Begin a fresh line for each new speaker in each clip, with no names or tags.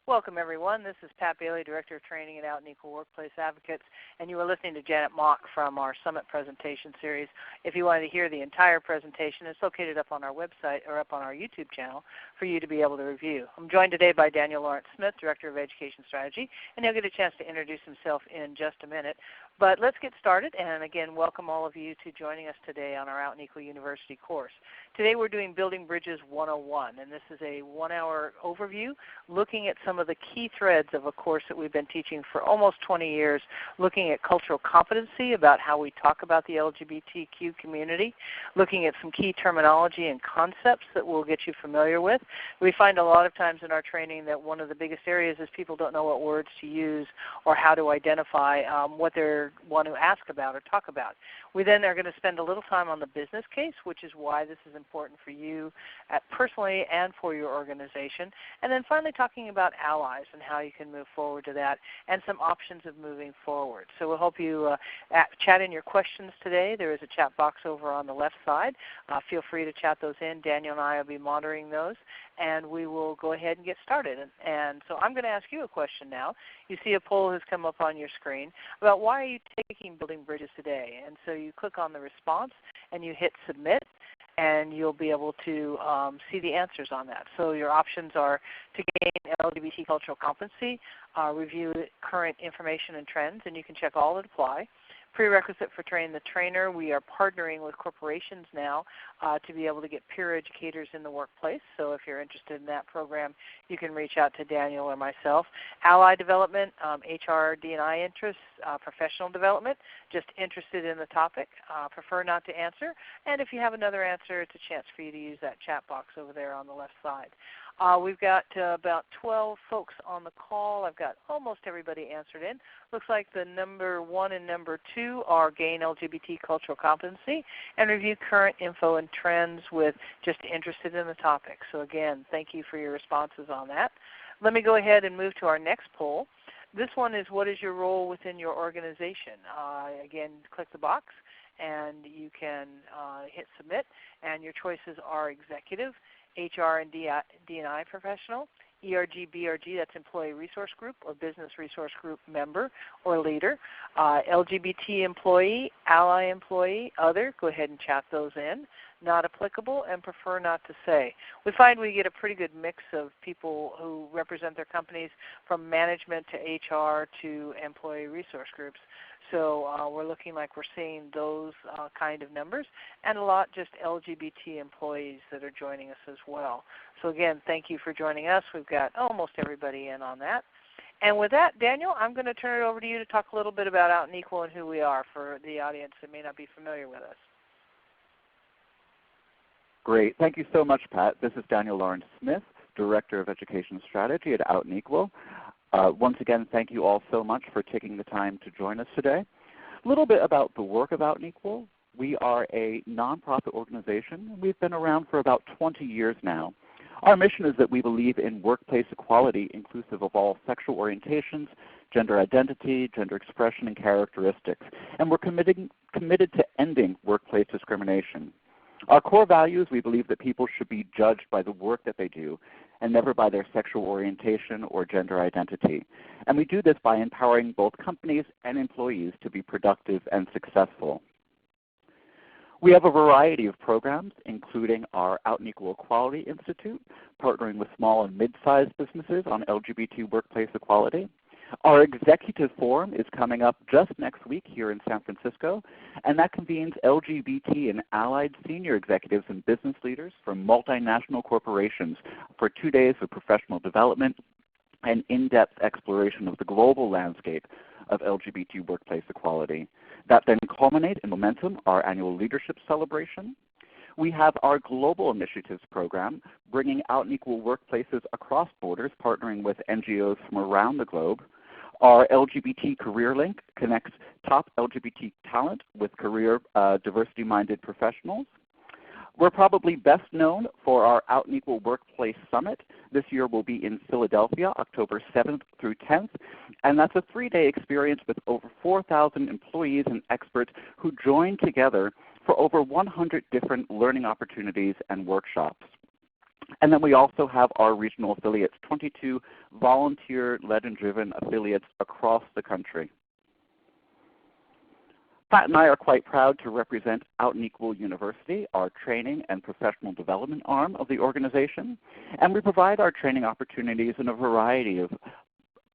Welcome, everyone. This is Pat Bailey, Director of Training at Out and Equal Workplace Advocates, and you are listening to Janet Mock from our Summit presentation series. If you wanted to hear the entire presentation, it's located up on our website or up on our YouTube channel for you to be able to review. I'm joined today by Daniel Lawrence Smith, Director of Education Strategy, and he'll get a chance to introduce himself in just a minute. But let's get started, and again, welcome all of you to joining us today on our Out and Equal University course. Today we're doing Building Bridges 101, and this is a one-hour overview looking at some of the key threads of a course that we've been teaching for almost 20 years, looking at cultural competency, about how we talk about the LGBTQ community, looking at some key terminology and concepts that we'll get you familiar with. We find a lot of times in our training that one of the biggest areas is people don't know what words to use or how to identify what they want to ask about or talk about. We then are going to spend a little time on the business case, which is why this is important for you personally and for your organization. And then finally talking about allies and how you can move forward to that and some options of moving forward. So we'll hope you chat in your questions today. There is a chat box over on the left side. Feel free to chat those in. Daniel and I will be monitoring those, and we will go ahead and get started. And so I'm going to ask you a question now. You see a poll has come up on your screen about why are you taking Building Bridges today? And so you click on the response and you hit submit, and you'll be able to see the answers on that. So your options are to gain LGBT cultural competency, review current information and trends, and you can check all that apply. Prerequisite for Train the Trainer, we are partnering with corporations now to be able to get peer educators in the workplace. So if you're interested in that program, you can reach out to Daniel or myself. Ally development, HR, D&I interests, professional development, just interested in the topic, prefer not to answer. And if you have another answer, it's a chance for you to use that chat box over there on the left side. We've got about 12 folks on the call. I've got almost everybody answered in. Looks like the number 1 and number 2 are gain LGBT cultural competency and review current info and trends with just interested in the topic. So again, thank you for your responses on that. Let me go ahead and move to our next poll. This one is, what is your role within your organization? Again, click the box and you can hit submit, and your choices are executive, HR and D&I professional, ERG, BRG, that's Employee Resource Group or Business Resource Group member or leader, LGBT employee, ally employee, other, go ahead and chat those in, not applicable, and prefer not to say. We find we get a pretty good mix of people who represent their companies from management to HR to employee resource groups. So we're looking like we're seeing those kind of numbers, and a lot just LGBT employees that are joining us as well. So again, thank you for joining us. We've got almost everybody in on that. And with that, Daniel, I'm going to turn it over to you to talk a little bit about Out and Equal and who we are for the audience that may not be familiar with us.
Great. Thank you so much, Pat. This is Daniel Lawrence Smith, Director of Education Strategy at Out and Equal. Once again, thank you all so much for taking the time to join us today. A little bit about the work of Out and Equal. We are a nonprofit organization. We've been around for about 20 years now. Our mission is that we believe in workplace equality inclusive of all sexual orientations, gender identity, gender expression, and characteristics. And we're committed to ending workplace discrimination. Our core values, we believe that people should be judged by the work that they do and never by their sexual orientation or gender identity. And we do this by empowering both companies and employees to be productive and successful. We have a variety of programs, including our Out and Equal Equality Institute, partnering with small and mid-sized businesses on LGBT workplace equality. Our executive forum is coming up just next week here in San Francisco, and that convenes LGBT and allied senior executives and business leaders from multinational corporations for 2 days of professional development and in-depth exploration of the global landscape of LGBT workplace equality. That then culminates in Momentum, our annual leadership celebration. We have our Global Initiatives program, bringing Out and Equal workplaces across borders, partnering with NGOs from around the globe. Our LGBT Career Link connects top LGBT talent with career diversity-minded professionals. We're probably best known for our Out and Equal Workplace Summit. This year will be in Philadelphia, October 7th through 10th, and that's a 3-day experience with over 4,000 employees and experts who join together for over 100 different learning opportunities and workshops. And then we also have our regional affiliates, 22 volunteer-led and driven affiliates across the country. Pat and I are quite proud to represent Out and Equal University, our training and professional development arm of the organization. And we provide our training opportunities in a variety of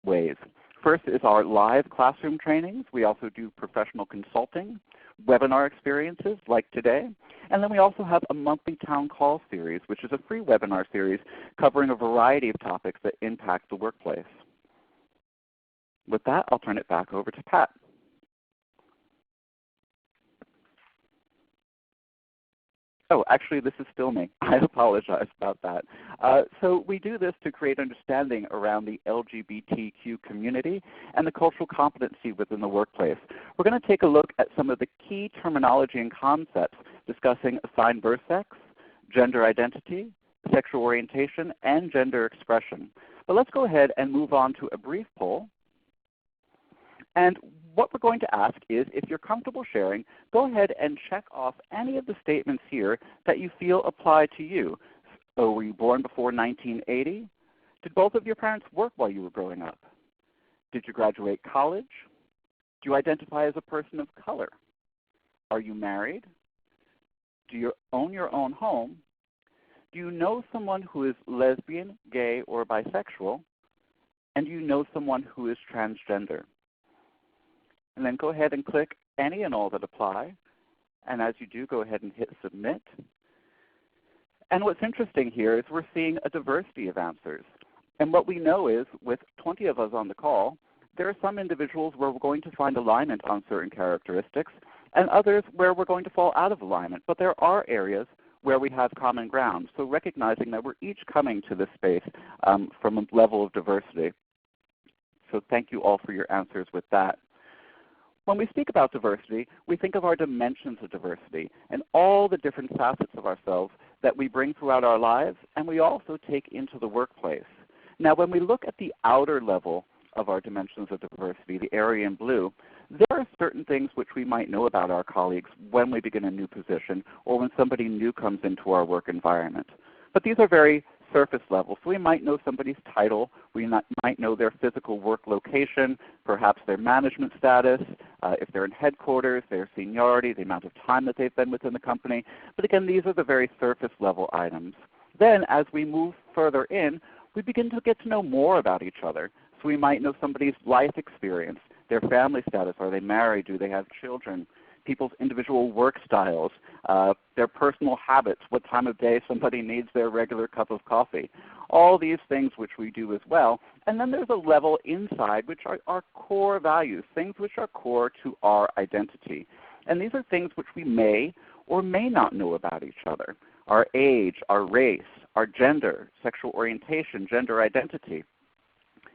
ways. First is our live classroom trainings. We also do professional consulting, webinar experiences like today. And then we also have a monthly town call series, which is a free webinar series covering a variety of topics that impact the workplace. With that, I'll turn it back over to Pat. Oh, actually, this is still me. I apologize about that. So we do this to create understanding around the LGBTQ community and the cultural competency within the workplace. We're going to take a look at some of the key terminology and concepts discussing assigned birth sex, gender identity, sexual orientation, and gender expression. But let's go ahead and move on to a brief poll. And what we're going to ask is, if you're comfortable sharing, go ahead and check off any of the statements here that you feel apply to you. So were you born before 1980? Did both of your parents work while you were growing up? Did you graduate college? Do you identify as a person of color? Are you married? Do you own your own home? Do you know someone who is lesbian, gay, or bisexual? And do you know someone who is transgender? And then go ahead and click any and all that apply. And as you do, go ahead and hit submit. And what's interesting here is we're seeing a diversity of answers. And what we know is, with 20 of us on the call, there are some individuals where we're going to find alignment on certain characteristics, and others where we're going to fall out of alignment. But there are areas where we have common ground. So recognizing that we're each coming to this space from a level of diversity. So thank you all for your answers with that. When we speak about diversity, we think of our dimensions of diversity and all the different facets of ourselves that we bring throughout our lives and we also take into the workplace. Now when we look at the outer level of our dimensions of diversity, the area in blue, there are certain things which we might know about our colleagues when we begin a new position or when somebody new comes into our work environment. But these are very surface level. So we might know somebody's title, we might know their physical work location, perhaps their management status, if they're in headquarters, their seniority, the amount of time that they've been within the company. But again, these are the very surface level items. Then as we move further in, we begin to get to know more about each other. So we might know somebody's life experience, their family status, are they married, do they have children, people's individual work styles, their personal habits, what time of day somebody needs their regular cup of coffee. All these things which we do as well. And then there's a level inside which are our core values, things which are core to our identity. And these are things which we may or may not know about each other. Our age, our race, our gender, sexual orientation, gender identity.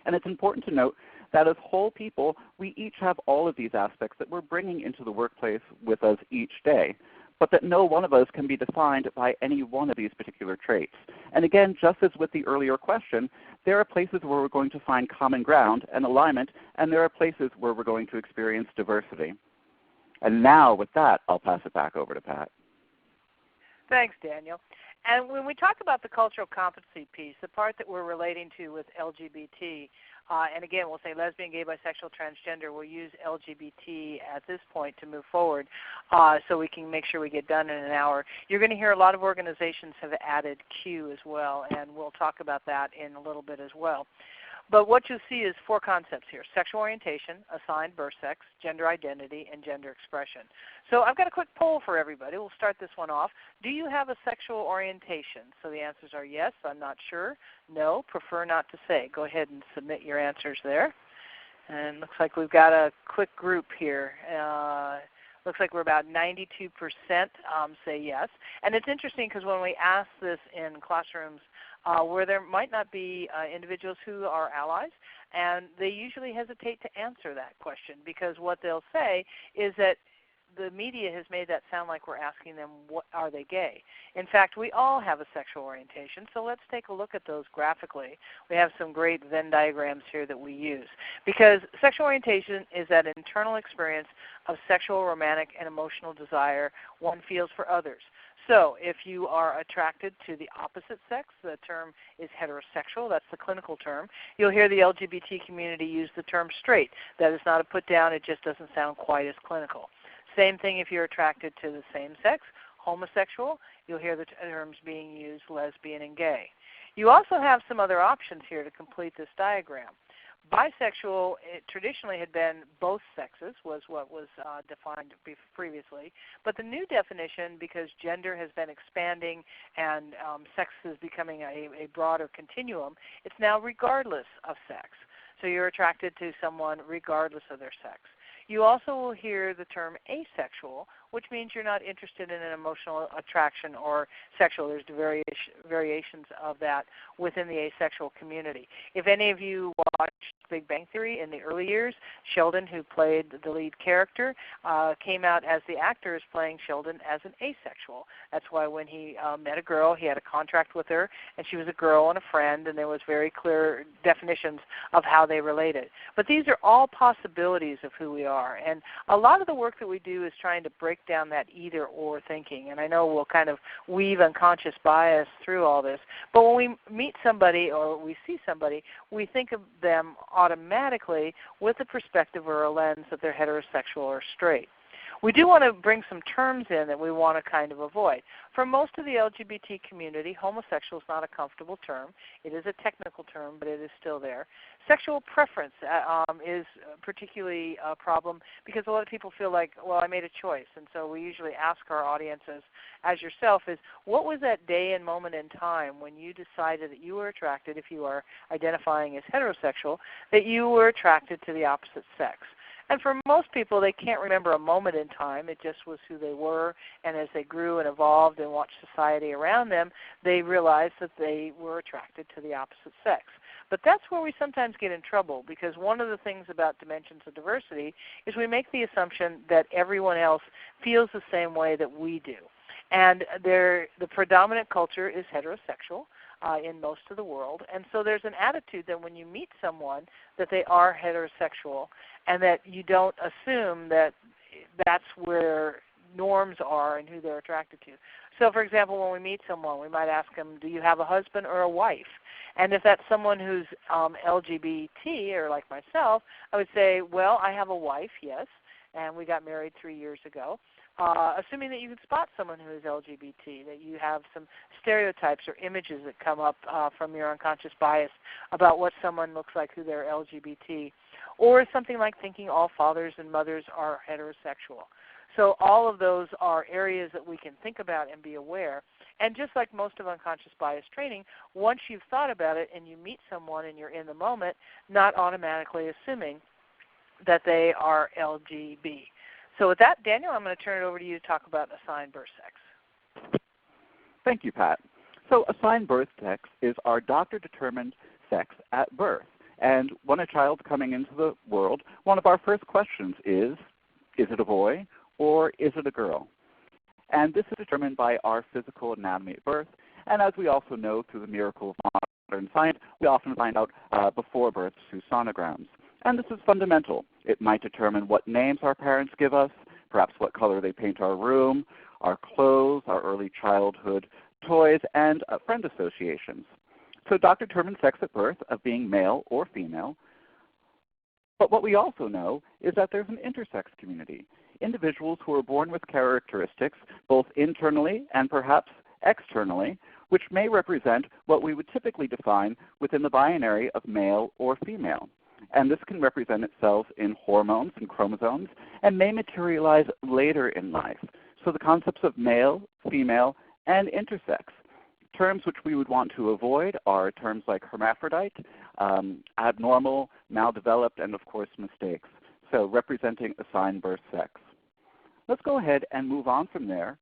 And it's important to note that as whole people, we each have all of these aspects that we're bringing into the workplace with us each day, but that no one of us can be defined by any one of these particular traits. And again, just as with the earlier question, there are places where we're going to find common ground and alignment, and there are places where we're going to experience diversity. And now with that, I'll pass it back over to Pat.
Thanks, Daniel. And when we talk about the cultural competency piece, the part that we're relating to with LGBT, and again, we'll say lesbian, gay, bisexual, transgender, we'll use LGBT at this point to move forward so we can make sure we get done in an hour. You're going to hear a lot of organizations have added Q as well, and we'll talk about that in a little bit as well. But what you'll see is four concepts here: sexual orientation, assigned birth sex, gender identity, and gender expression. So I've got a quick poll for everybody. We'll start this one off. Do you have a sexual orientation? So the answers are yes, I'm not sure, no, prefer not to say. Go ahead and submit your answers there. And looks like we've got a quick group here. Looks like we're about 92% say yes. And it's interesting because when we ask this in classrooms where there might not be individuals who are allies, and they usually hesitate to answer that question because what they'll say is that the media has made that sound like we're asking them, what, are they gay? In fact, we all have a sexual orientation, so let's take a look at those graphically. We have some great Venn diagrams here that we use. Because sexual orientation is that internal experience of sexual, romantic, and emotional desire one feels for others. So if you are attracted to the opposite sex, the term is heterosexual. That's the clinical term. You'll hear the LGBT community use the term straight. That is not a put down. It just doesn't sound quite as clinical. Same thing if you're attracted to the same sex, homosexual. You'll hear the terms being used lesbian and gay. You also have some other options here to complete this diagram. Bisexual traditionally had been both sexes, was what was defined previously. But the new definition, because gender has been expanding and sex is becoming a broader continuum, it's now regardless of sex. So you're attracted to someone regardless of their sex. You also will hear the term asexual, which means you're not interested in an emotional attraction or sexual. There's variations of that within the asexual community. If any of you watched Big Bang Theory in the early years, Sheldon, who played the lead character, came out as the actor as playing Sheldon as an asexual. That's why when he met a girl, he had a contract with her, and she was a girl and a friend, and there was very clear definitions of how they related. But these are all possibilities of who we are, and a lot of the work that we do is trying to break down that either-or thinking, and I know we'll kind of weave unconscious bias through all this, but when we meet somebody or we see somebody, we think of them automatically with a perspective or a lens that they're heterosexual or straight. We do want to bring some terms in that we want to kind of avoid. For most of the LGBT community, homosexual is not a comfortable term. It is a technical term, but it is still there. Sexual preference is particularly a problem because a lot of people feel like, well, I made a choice. And so we usually ask our audiences, as yourself, is what was that day and moment in time when you decided that you were attracted, if you are identifying as heterosexual, that you were attracted to the opposite sex? And for most people, they can't remember a moment in time. It just was who they were, and as they grew and evolved and watched society around them, they realized that they were attracted to the opposite sex. But that's where we sometimes get in trouble, because one of the things about dimensions of diversity is we make the assumption that everyone else feels the same way that we do. And the predominant culture is heterosexual in most of the world, and so there's an attitude that when you meet someone that they are heterosexual, and that you don't assume that that's where norms are and who they're attracted to. So for example, when we meet someone, we might ask them, do you have a husband or a wife? And if that's someone who's LGBT or like myself, I would say, well, I have a wife, yes, and we got married 3 years ago. Assuming that you can spot someone who is LGBT, that you have some stereotypes or images that come up from your unconscious bias about what someone looks like who they're LGBT. Or something like thinking all fathers and mothers are heterosexual. So all of those are areas that we can think about and be aware. And just like most of unconscious bias training, once you've thought about it and you meet someone and you're in the moment, not automatically assuming that they are LGB. So with that, Daniel, I'm going to turn it over to you to talk about assigned birth sex.
Thank you, Pat. So assigned birth sex is our doctor-determined sex at birth. And when a child's coming into the world, one of our first questions is it a boy or is it a girl? And this is determined by our physical anatomy at birth. And as we also know through the miracle of modern science, we often find out before birth through sonograms. And this is fundamental. It might determine what names our parents give us, perhaps what color they paint our room, our clothes, our early childhood toys, and friend associations. So doctor determines sex at birth of being male or female. But what we also know is that there's an intersex community, individuals who are born with characteristics both internally and perhaps externally, which may represent what we would typically define within the binary of male or female. And this can represent itself in hormones and chromosomes and may materialize later in life. So the concepts of male, female, and intersex. Terms which we would want to avoid are terms like hermaphrodite, abnormal, maldeveloped, and of course mistakes. So representing assigned birth sex. Let's go ahead and move on from there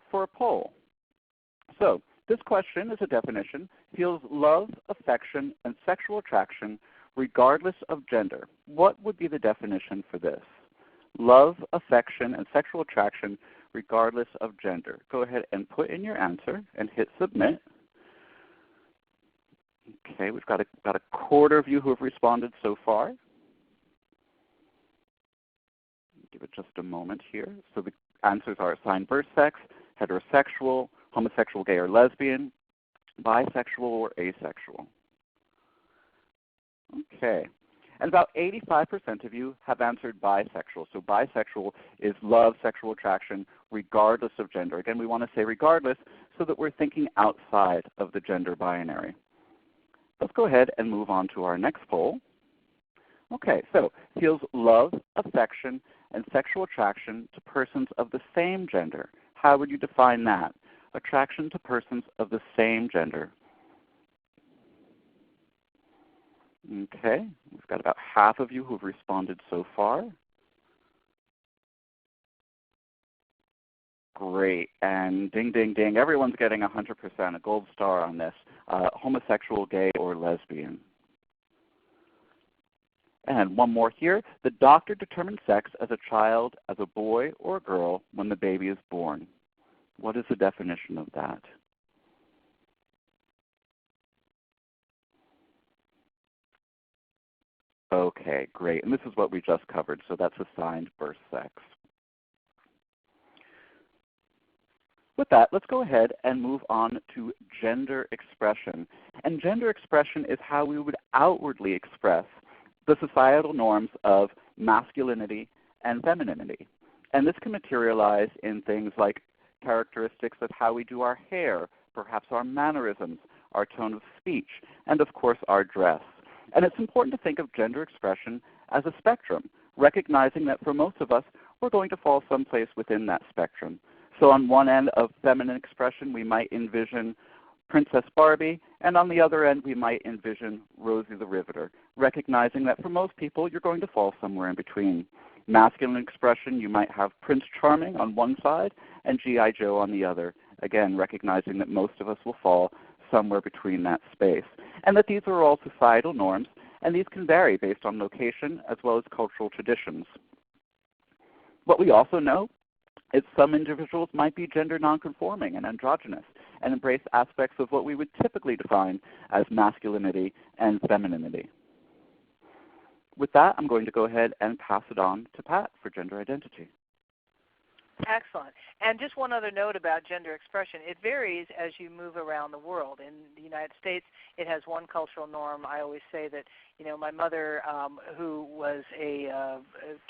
for a poll. So this question is a definition, feels love, affection, and sexual attraction regardless of gender. What would be the definition for this? Love, affection, and sexual attraction regardless of gender. Go ahead and put in your answer and hit submit. Okay, we've got about a quarter of you who have responded so far. Give it just a moment here. So the answers are assigned birth sex, heterosexual, homosexual, gay or lesbian, bisexual, or asexual. Okay. And about 85% of you have answered bisexual. So bisexual is love, sexual attraction, regardless of gender. Again, we want to say regardless so that we're thinking outside of the gender binary. Let's go ahead and move on to our next poll. Okay, so feels love, affection, and sexual attraction to persons of the same gender. How would you define that? Attraction to persons of the same gender. Okay, we've got about half of you who've responded so far. Great, and ding, ding, ding, everyone's getting 100%, a gold star on this. Homosexual, gay, or lesbian. And one more here. The doctor determines sex as a child, as a boy or a girl when the baby is born. What is the definition of that? Okay, great. And this is what we just covered, so that's assigned birth sex. With that, let's go ahead and move on to gender expression. And gender expression is how we would outwardly express the societal norms of masculinity and femininity. And this can materialize in things like characteristics of how we do our hair, perhaps our mannerisms, our tone of speech, and of course our dress. And it's important to think of gender expression as a spectrum, recognizing that for most of us, we're going to fall someplace within that spectrum. So on one end of feminine expression, we might envision Princess Barbie, and on the other end, we might envision Rosie the Riveter, recognizing that for most people, you're going to fall somewhere in between. Masculine expression, you might have Prince Charming on one side and G.I. Joe on the other, again, recognizing that most of us will fall somewhere between that space. And that these are all societal norms, and these can vary based on location as well as cultural traditions. What we also know is some individuals might be gender nonconforming and androgynous and embrace aspects of what we would typically define as masculinity and femininity. With that, I'm going to go ahead and pass it on to Pat for gender identity.
Excellent. And just one other note about gender expression. It varies as you move around the world. In the United States, it has one cultural norm. I always say that, my mother, who was a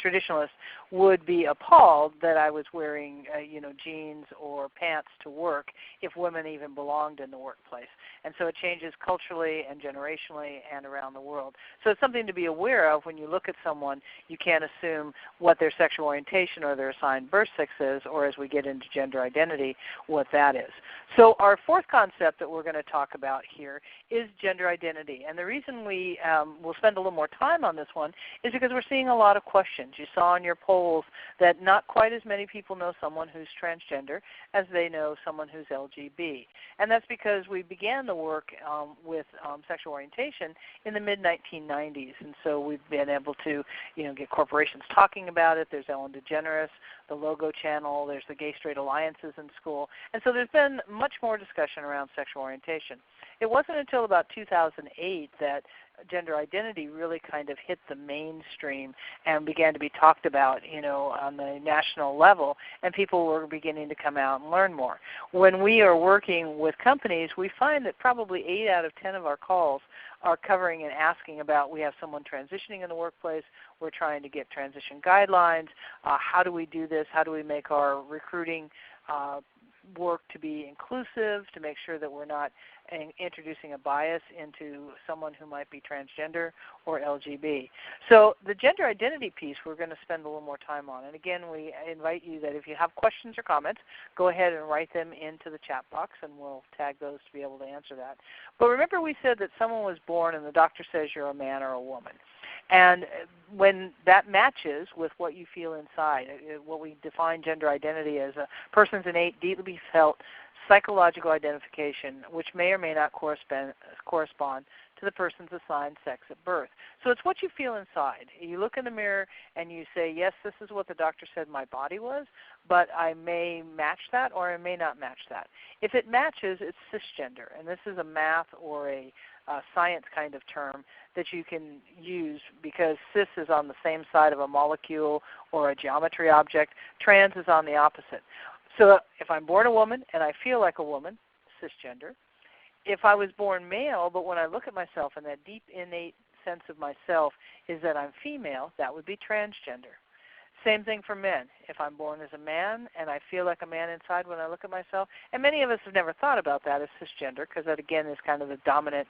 traditionalist, would be appalled that I was wearing, jeans or pants to work if women even belonged in the workplace. And so it changes culturally and generationally and around the world. So it's something to be aware of when you look at someone. You can't assume what their sexual orientation or their assigned birth sex is, or as we get into gender identity, what that is. So our fourth concept that we're going to talk about here is gender identity. And the reason we will spend a little more time on this one is because we're seeing a lot of questions. You saw in your polls that not quite as many people know someone who's transgender as they know someone who's LGB. And that's because we began the work with sexual orientation in the mid-1990s. And so we've been able to get corporations talking about it. There's Ellen DeGeneres, the Logo Channel, there's the Gay Straight Alliances in school. And so there's been much more discussion around sexual orientation. It wasn't until about 2008 that gender identity really kind of hit the mainstream and began to be talked about, on the national level, and people were beginning to come out and learn more. When we are working with companies, we find that probably 8 out of 10 of our calls are covering and asking about, we have someone transitioning in the workplace, we're trying to get transition guidelines, how do we do this, how do we make our recruiting work to be inclusive, to make sure that we're not introducing a bias into someone who might be transgender or LGB. So the gender identity piece we're going to spend a little more time on. And again, we invite you that if you have questions or comments, go ahead and write them into the chat box and we'll tag those to be able to answer that. But remember we said that someone was born and the doctor says you're a man or a woman. And when that matches with what you feel inside, what we define gender identity as a person's innate, deeply felt psychological identification, which may or may not correspond to the person's assigned sex at birth. So it's what you feel inside. You look in the mirror and you say, yes, this is what the doctor said my body was, but I may match that or I may not match that. If it matches, it's cisgender, and this is a math or a science kind of term that you can use because cis is on the same side of a molecule or a geometry object. Trans is on the opposite. So if I'm born a woman and I feel like a woman, cisgender. If I was born male, but when I look at myself and that deep innate sense of myself is that I'm female, that would be transgender. Same thing for men. If I'm born as a man and I feel like a man inside when I look at myself, and many of us have never thought about that as cisgender because that again is kind of the dominant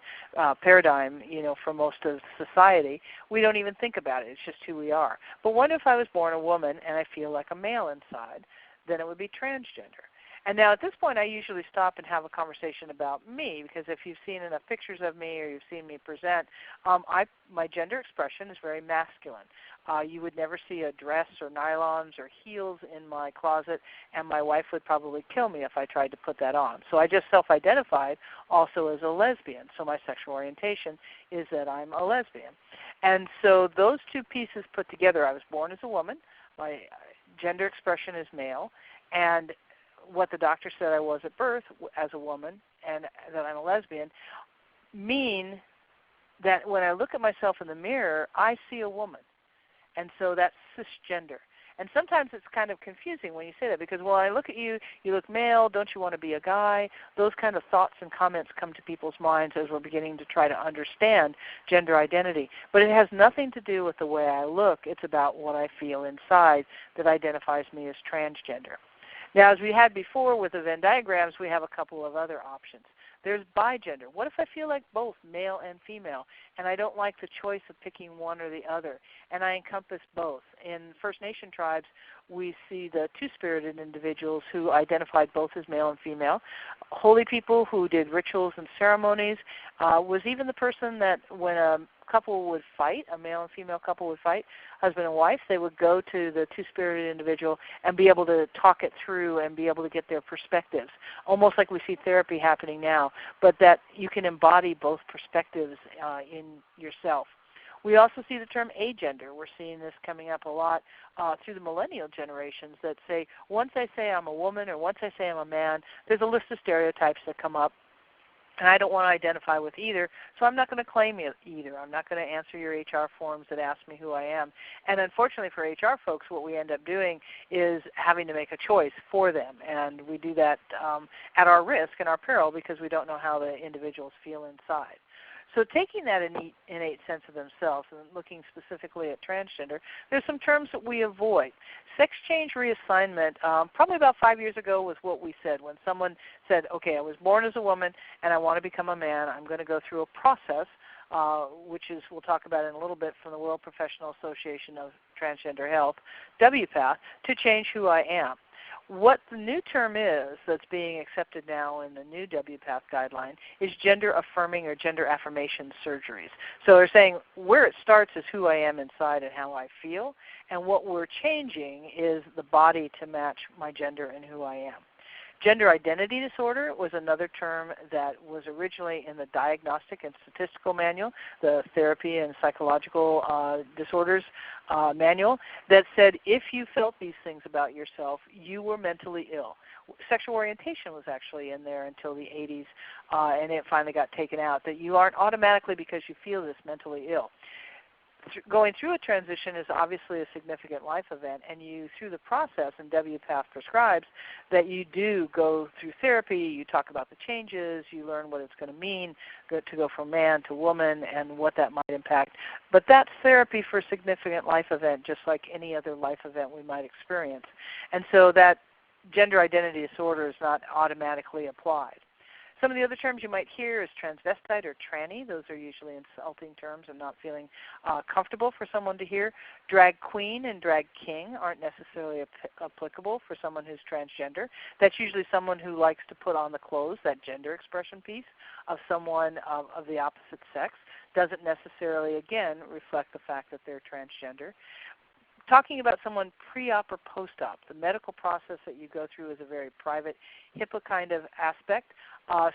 paradigm, for most of society. We don't even think about it. It's just who we are. But what if I was born a woman and I feel like a male inside? Then it would be transgender. And now at this point I usually stop and have a conversation about me because if you've seen enough pictures of me or you've seen me present, my gender expression is very masculine. You would never see a dress or nylons or heels in my closet, and my wife would probably kill me if I tried to put that on. So I just self-identified also as a lesbian. So my sexual orientation is that I'm a lesbian. And so those two pieces put together, I was born as a woman, my gender expression is male, and what the doctor said I was at birth as a woman and that I'm a lesbian mean that when I look at myself in the mirror, I see a woman. And so that's cisgender. And sometimes it's kind of confusing when you say that because, well, I look at you, you look male, don't you want to be a guy? Those kind of thoughts and comments come to people's minds as we're beginning to try to understand gender identity. But it has nothing to do with the way I look. It's about what I feel inside that identifies me as transgender. Now, as we had before with the Venn diagrams, we have a couple of other options. There's bigender. What if I feel like both male and female, and I don't like the choice of picking one or the other, and I encompass both? In First Nation tribes, we see the two-spirited individuals who identified both as male and female. Holy people who did rituals and ceremonies was even the person that when a couple would fight, a male and female couple would fight, husband and wife, they would go to the two-spirited individual and be able to talk it through and be able to get their perspectives, almost like we see therapy happening now, but that you can embody both perspectives in yourself. We also see the term agender. We're seeing this coming up a lot through the millennial generations that say, once I say I'm a woman or once I say I'm a man, there's a list of stereotypes that come up. And I don't want to identify with either, so I'm not going to claim either. I'm not going to answer your HR forms that ask me who I am. And unfortunately for HR folks, what we end up doing is having to make a choice for them. And we do that at our risk and our peril because we don't know how the individuals feel inside. So taking that innate sense of themselves and looking specifically at transgender, there's some terms that we avoid. Sex change reassignment, probably about 5 years ago was what we said. When someone said, okay, I was born as a woman and I want to become a man, I'm going to go through a process, which is we'll talk about in a little bit from the World Professional Association of Transgender Health, WPATH, to change who I am. What the new term is that's being accepted now in the new WPATH guideline is gender affirming or gender affirmation surgeries. So they're saying where it starts is who I am inside and how I feel, and what we're changing is the body to match my gender and who I am. Gender identity disorder was another term that was originally in the Diagnostic and Statistical Manual, the Therapy and Psychological Disorders Manual, that said if you felt these things about yourself, you were mentally ill. Sexual orientation was actually in there until the 80s, and it finally got taken out, that you aren't automatically, because you feel this, mentally ill. Going through a transition is obviously a significant life event, and you, through the process, and WPATH prescribes that you do go through therapy, you talk about the changes, you learn what it's going to mean to go from man to woman and what that might impact. But that's therapy for a significant life event, just like any other life event we might experience. And so that gender identity disorder is not automatically applied. Some of the other terms you might hear is transvestite or tranny. Those are usually insulting terms and not feeling comfortable for someone to hear. Drag queen and drag king aren't necessarily applicable for someone who's transgender. That's usually someone who likes to put on the clothes, that gender expression piece of someone of the opposite sex. Doesn't necessarily, again, reflect the fact that they're transgender. Talking about someone pre-op or post-op, the medical process that you go through is a very private HIPAA kind of aspect,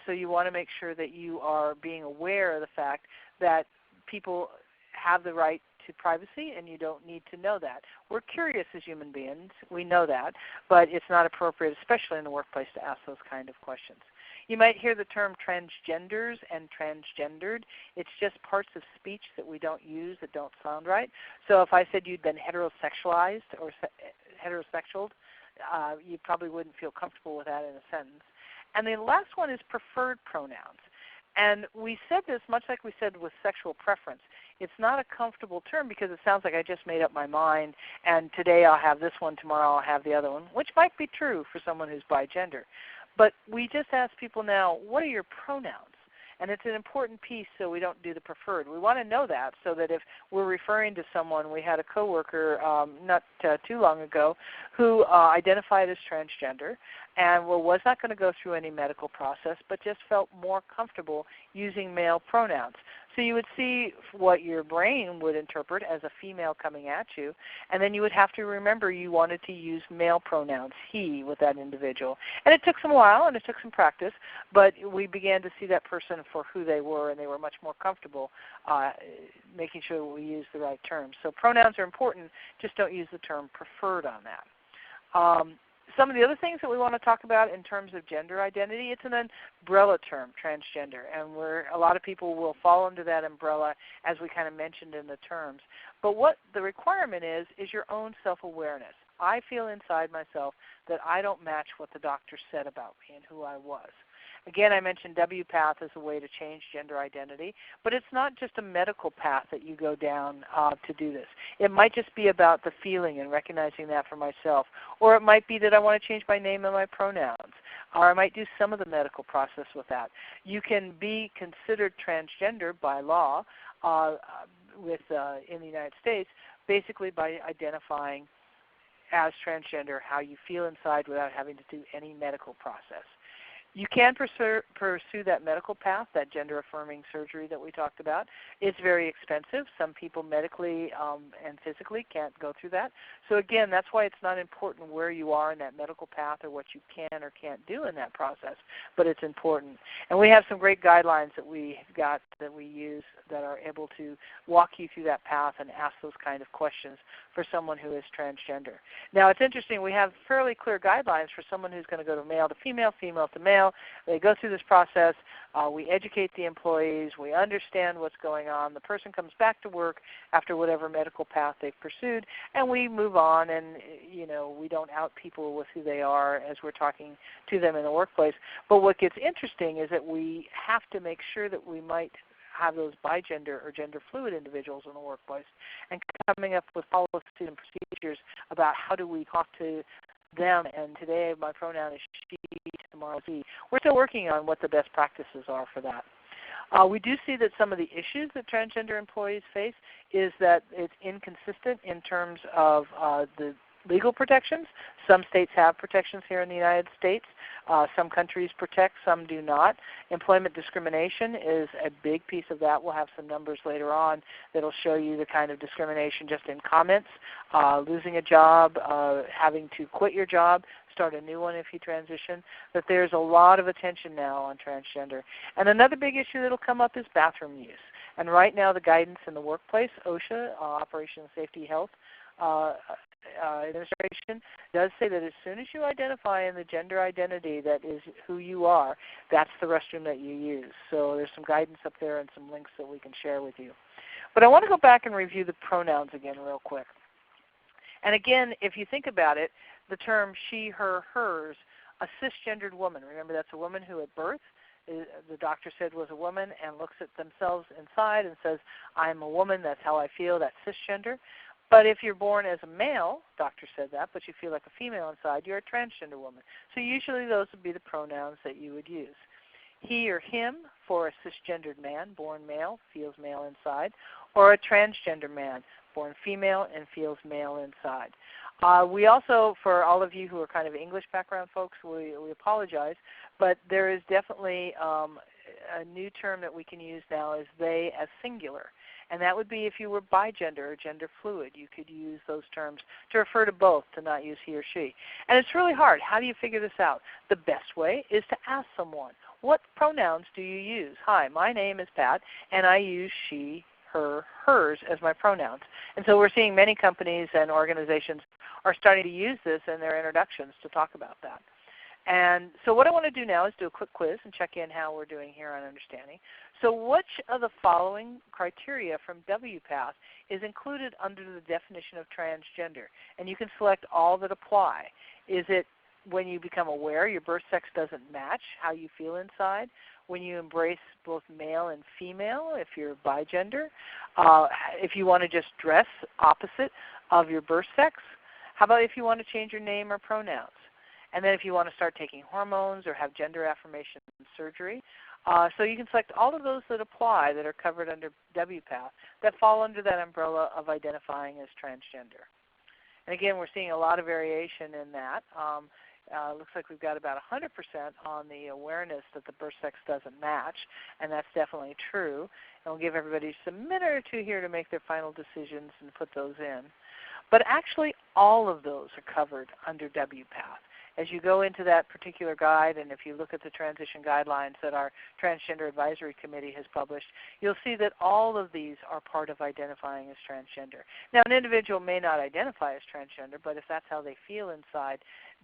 so you want to make sure that you are being aware of the fact that people have the right to privacy and you don't need to know that. We're curious as human beings, we know that, but it's not appropriate, especially in the workplace, to ask those kind of questions. You might hear the term transgenders and transgendered. It's just parts of speech that we don't use that don't sound right. So if I said you'd been heterosexualized or heterosexualed, you probably wouldn't feel comfortable with that in a sentence. And the last one is preferred pronouns. And we said this much like we said with sexual preference. It's not a comfortable term because it sounds like I just made up my mind and today I'll have this one, tomorrow I'll have the other one, which might be true for someone who's bigender. But we just ask people now, what are your pronouns? And it's an important piece so we don't do the preferred. We want to know that so that if we're referring to someone, we had a coworker not too long ago who identified as transgender and was not going to go through any medical process but just felt more comfortable using male pronouns. So you would see what your brain would interpret as a female coming at you, and then you would have to remember you wanted to use male pronouns, he, with that individual. And it took some while and it took some practice, but we began to see that person for who they were, and they were much more comfortable making sure we use the right terms. So pronouns are important, just don't use the term preferred on that. Some of the other things that we want to talk about in terms of gender identity, it's an umbrella term, transgender, and a lot of people will fall under that umbrella as we kind of mentioned in the terms. But what the requirement is your own self-awareness. I feel inside myself that I don't match what the doctor said about me and who I was. Again, I mentioned WPATH as a way to change gender identity, but it's not just a medical path that you go down to do this. It might just be about the feeling and recognizing that for myself, or it might be that I want to change my name and my pronouns, or I might do some of the medical process with that. You can be considered transgender by law in the United States basically by identifying as transgender how you feel inside without having to do any medical process. You can pursue that medical path, that gender-affirming surgery that we talked about. It's very expensive. Some people medically and physically can't go through that. So again, that's why it's not important where you are in that medical path or what you can or can't do in that process, but it's important. And we have some great guidelines that we use that are able to walk you through that path and ask those kind of questions for someone who is transgender. Now it's interesting, we have fairly clear guidelines for someone who's going to go to male to female, female to male. They go through this process. We educate the employees. We understand what's going on. The person comes back to work after whatever medical path they've pursued, and we move on, and we don't out people with who they are as we're talking to them in the workplace. But what gets interesting is that we have to make sure that we might have those bigender or gender fluid individuals in the workplace and coming up with policies and procedures about how do we talk to them, and today my pronoun is she, tomorrow he. We're still working on what the best practices are for that. We do see that some of the issues that transgender employees face is that it's inconsistent in terms of the legal protections. Some states have protections here in the United States. Some countries protect, some do not. Employment discrimination is a big piece of that. We'll have some numbers later on that will show you the kind of discrimination just in comments, losing a job, having to quit your job, start a new one if you transition. But there's a lot of attention now on transgender. And another big issue that will come up is bathroom use. And right now the guidance in the workplace, OSHA, Operation Safety Health, administration does say that as soon as you identify in the gender identity that is who you are, that's the restroom that you use. So there's some guidance up there and some links that we can share with you. But I want to go back and review the pronouns again real quick. And again, if you think about it, the term she, her, hers, a cisgendered woman, remember that's a woman who at birth the doctor said was a woman and looks at themselves inside and says, I'm a woman, that's how I feel, that's cisgender. But if you're born as a male, doctor said that, but you feel like a female inside, you're a transgender woman. So usually those would be the pronouns that you would use. He or him for a cisgendered man, born male, feels male inside, or a transgender man, born female and feels male inside. We also, for all of you who are kind of English background folks, we apologize, but there is definitely a new term that we can use now is they as singular. And that would be if you were bigender or gender fluid. You could use those terms to refer to both, to not use he or she. And it's really hard. How do you figure this out? The best way is to ask someone, what pronouns do you use? Hi, my name is Pat, and I use she, her, hers as my pronouns. And so we're seeing many companies and organizations are starting to use this in their introductions to talk about that. And so what I want to do now is do a quick quiz and check in how we're doing here on understanding. So which of the following criteria from WPATH is included under the definition of transgender? And you can select all that apply. Is it when you become aware your birth sex doesn't match how you feel inside? When you embrace both male and female, if you're bigender? If you want to just dress opposite of your birth sex? How about if you want to change your name or pronouns? And then if you want to start taking hormones or have gender affirmation surgery. So you can select all of those that apply that are covered under WPATH that fall under that umbrella of identifying as transgender. And again, we're seeing a lot of variation in that. Looks like we've got about 100% on the awareness that the birth sex doesn't match, and that's definitely true. And we'll give everybody just a minute or two here to make their final decisions and put those in. But actually, all of those are covered under WPATH. As you go into that particular guide, and if you look at the transition guidelines that our Transgender Advisory Committee has published, you'll see that all of these are part of identifying as transgender. Now, an individual may not identify as transgender, but if that's how they feel inside,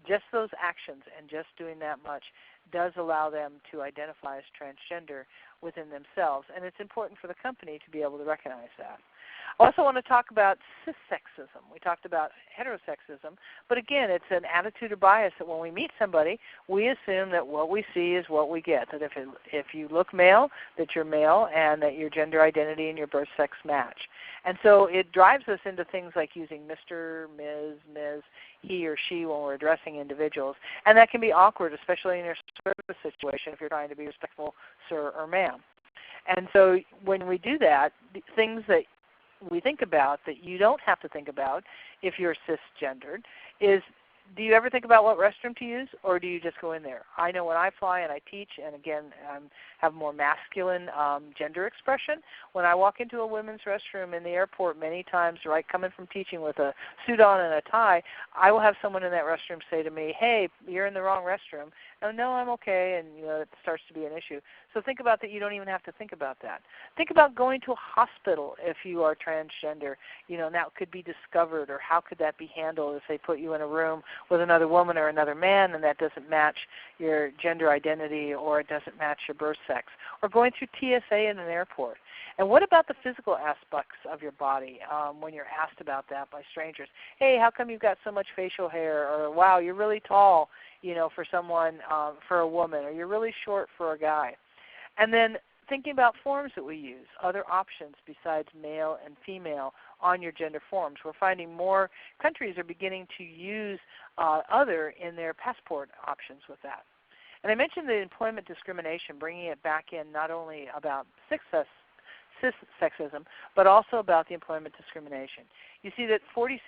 just those actions and just doing that much does allow them to identify as transgender within themselves. And it's important for the company to be able to recognize that. I also want to talk about cissexism. We talked about heterosexism, but again, it's an attitude or bias that when we meet somebody, we assume that what we see is what we get, that if you look male, that you're male and that your gender identity and your birth sex match. And so it drives us into things like using Mr., Ms., he or she when we're addressing individuals, and that can be awkward, especially in your service situation if you're trying to be respectful, sir or ma'am. And so when we do that, things that we think about that you don't have to think about if you're cisgendered is, do you ever think about what restroom to use, or do you just go in there? I know when I fly and I teach, and again, have more masculine gender expression, when I walk into a women's restroom in the airport many times, right, coming from teaching with a suit on and a tie, I will have someone in that restroom say to me, hey, you're in the wrong restroom. Oh, no, I'm okay, and it starts to be an issue. So think about that. You don't even have to think about that. Think about going to a hospital if you are transgender. And that could be discovered, or how could that be handled if they put you in a room with another woman or another man and that doesn't match your gender identity or it doesn't match your birth sex. Or going through TSA in an airport. And what about the physical aspects of your body when you're asked about that by strangers? Hey, how come you've got so much facial hair? Or wow, you're really tall, for someone, for a woman, or you're really short for a guy. And then thinking about forms that we use, other options besides male and female on your gender forms. We're finding more countries are beginning to use other in their passport options with that. And I mentioned the employment discrimination, bringing it back in not only about cissexism, but also about the employment discrimination. You see that 46%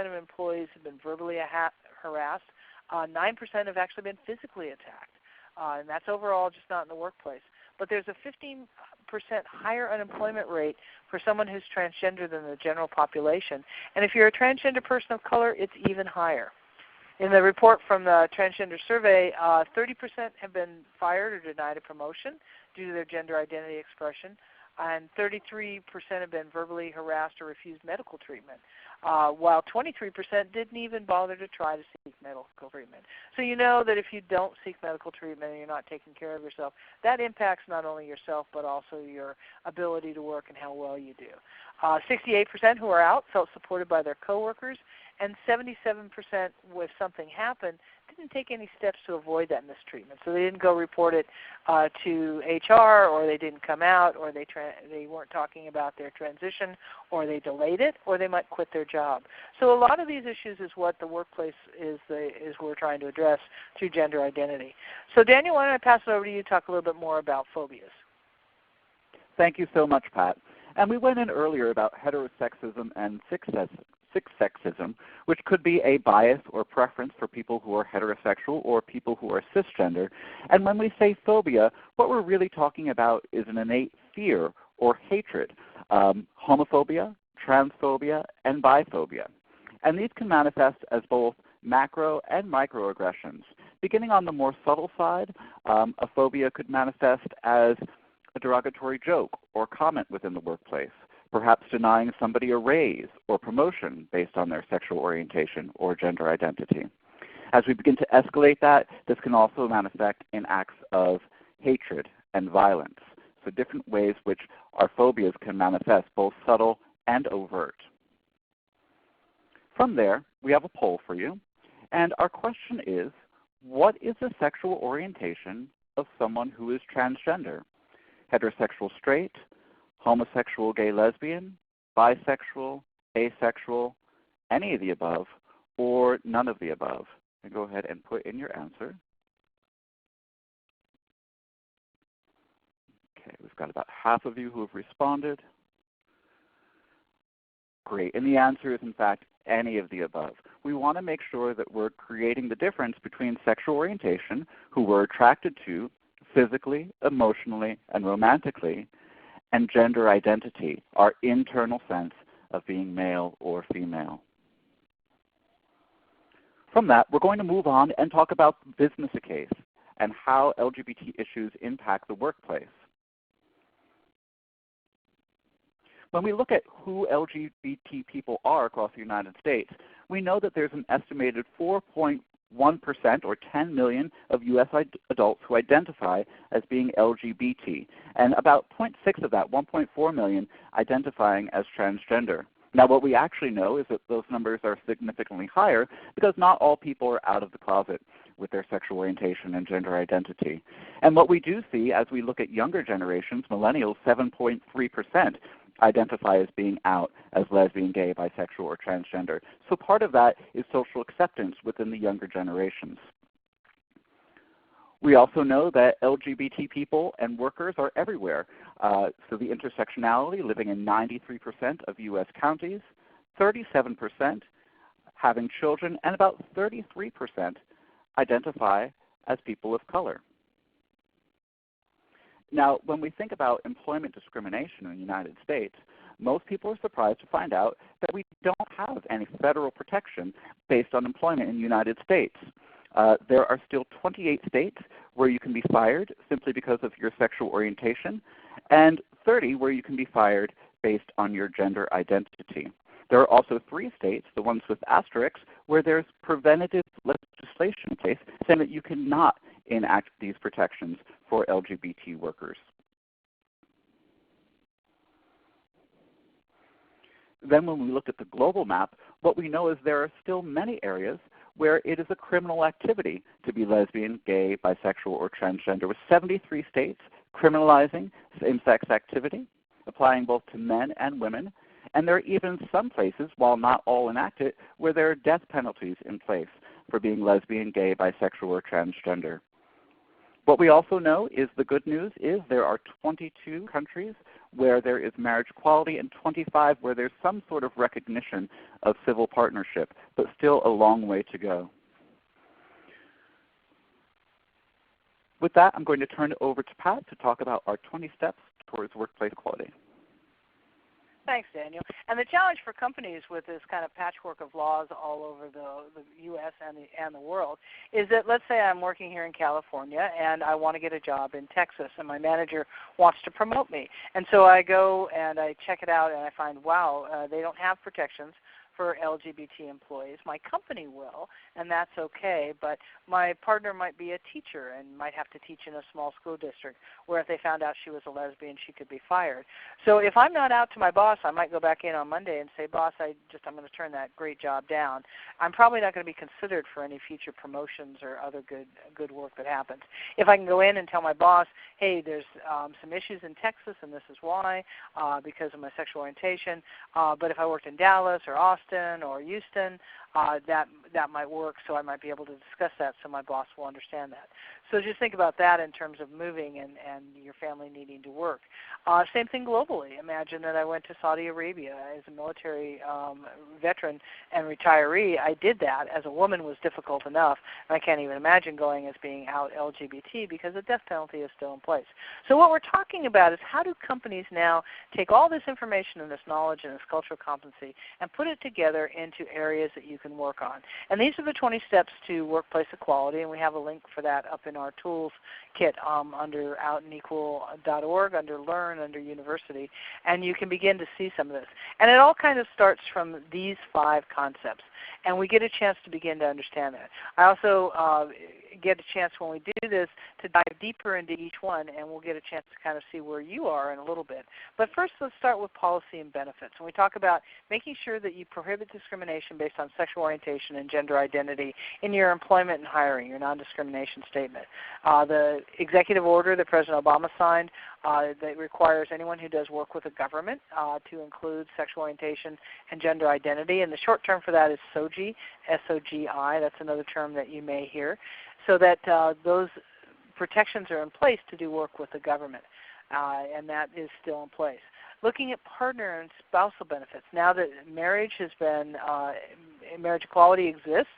of employees have been verbally harassed. 9% have actually been physically attacked. And that's overall, just not in the workplace. But there's a 15% higher unemployment rate for someone who's transgender than the general population. And if you're a transgender person of color, it's even higher. In the report from the Transgender Survey, 30% have been fired or denied a promotion due to their gender identity expression, and 33% have been verbally harassed or refused medical treatment, while 23% didn't even bother to try to seek medical treatment. So you know that if you don't seek medical treatment and you're not taking care of yourself, that impacts not only yourself but also your ability to work and how well you do. 68% who are out felt supported by their coworkers, and 77% if something happened didn't take any steps to avoid that mistreatment. So they didn't go report it to HR, or they didn't come out, or they weren't talking about their transition, or they delayed it, or they might quit their job. So a lot of these issues is what the workplace is we're trying to address through gender identity. So Daniel, why don't I pass it over to you to talk a little bit more about phobias.
Thank you so much, Pat. And we went in earlier about heterosexism and cissexism, which could be a bias or preference for people who are heterosexual or people who are cisgender. And when we say phobia, what we're really talking about is an innate fear or hatred, homophobia, transphobia, and biphobia. And these can manifest as both macro and microaggressions. Beginning on the more subtle side, a phobia could manifest as a derogatory joke or comment within the workplace, perhaps denying somebody a raise or promotion based on their sexual orientation or gender identity. As we begin to escalate that, this can also manifest in acts of hatred and violence. So different ways which our phobias can manifest, both subtle and overt. From there, we have a poll for you. And our question is, what is the sexual orientation of someone who is transgender? Heterosexual straight, homosexual gay lesbian, bisexual, asexual, any of the above, or none of the above? And go ahead and put in your answer. Okay, we've got about half of you who have responded. Great, and the answer is in fact any of the above. We want to make sure that we're creating the difference between sexual orientation, who we're attracted to physically, emotionally, and romantically, and gender identity, our internal sense of being male or female. From that, we're going to move on and talk about business case and how LGBT issues impact the workplace. When we look at who LGBT people are across the United States, we know that there's an estimated 4.1% or 10 million of U.S. adults who identify as being LGBT, and about 0.6 of that, 1.4 million, identifying as transgender. Now what we actually know is that those numbers are significantly higher because not all people are out of the closet with their sexual orientation and gender identity. And what we do see as we look at younger generations, millennials, 7.3%, identify as being out as lesbian, gay, bisexual, or transgender. So part of that is social acceptance within the younger generations. We also know that LGBT people and workers are everywhere. So the intersectionality, living in 93% of U.S. counties, 37% having children, and about 33% identify as people of color. Now, when we think about employment discrimination in the United States, most people are surprised to find out that we don't have any federal protection based on employment in the United States. There are still 28 states where you can be fired simply because of your sexual orientation, and 30 where you can be fired based on your gender identity. There are also 3 states, the ones with asterisks, where there's preventative legislation in place saying that you cannot enact these protections for LGBT workers. Then when we look at the global map, what we know is there are still many areas where it is a criminal activity to be lesbian, gay, bisexual, or transgender, with 73 states criminalizing same-sex activity, applying both to men and women. And there are even some places, while not all enacted, where there are death penalties in place for being lesbian, gay, bisexual, or transgender. What we also know is the good news is there are 22 countries where there is marriage equality and 25 where there's some sort of recognition of civil partnership, but still a long way to go. With that, I'm going to turn it over to Pat to talk about our 20 steps towards workplace equality.
Thanks, Daniel. And the challenge for companies with this kind of patchwork of laws all over the U.S. and the world is that, let's say I'm working here in California and I want to get a job in Texas, and my manager wants to promote me. And so I go and I check it out and I find, wow, they don't have protections for LGBT employees. My company will, and that's okay, but my partner might be a teacher and might have to teach in a small school district where if they found out she was a lesbian, she could be fired. So if I'm not out to my boss, I might go back in on Monday and say, boss, I'm going to turn that great job down. I'm probably not going to be considered for any future promotions or other good work that happens. If I can go in and tell my boss, hey, there's some issues in Texas and this is why, because of my sexual orientation, but if I worked in Dallas or Austin or Houston, that might work, so I might be able to discuss that so my boss will understand that. So just think about that in terms of moving and your family needing to work. Same thing globally. Imagine that I went to Saudi Arabia as a military veteran and retiree. I did that. As a woman was difficult enough, and I can't even imagine going as being out LGBT because the death penalty is still in place. So what we're talking about is how do companies now take all this information and this knowledge and this cultural competency and put it together into areas that you can work on. And these are the 20 steps to workplace equality, and we have a link for that up in our tools kit under outandequal.org, under Learn, under University, and you can begin to see some of this. And it all kind of starts from these 5 concepts, and we get a chance to begin to understand that. I also get a chance when we do this to dive deeper into each one, and we'll get a chance to kind of see where you are in a little bit. But first, let's start with policy and benefits. When we talk about making sure that you prohibit discrimination based on sexual orientation and gender identity in your employment and hiring, your non-discrimination statement. The executive order that President Obama signed that requires anyone who does work with the government to include sexual orientation and gender identity. And the short term for that is SOGI, S-O-G-I. That's another term that you may hear. So that those protections are in place to do work with the government, and that is still in place. Looking at partner and spousal benefits. Now that marriage has been, marriage equality exists,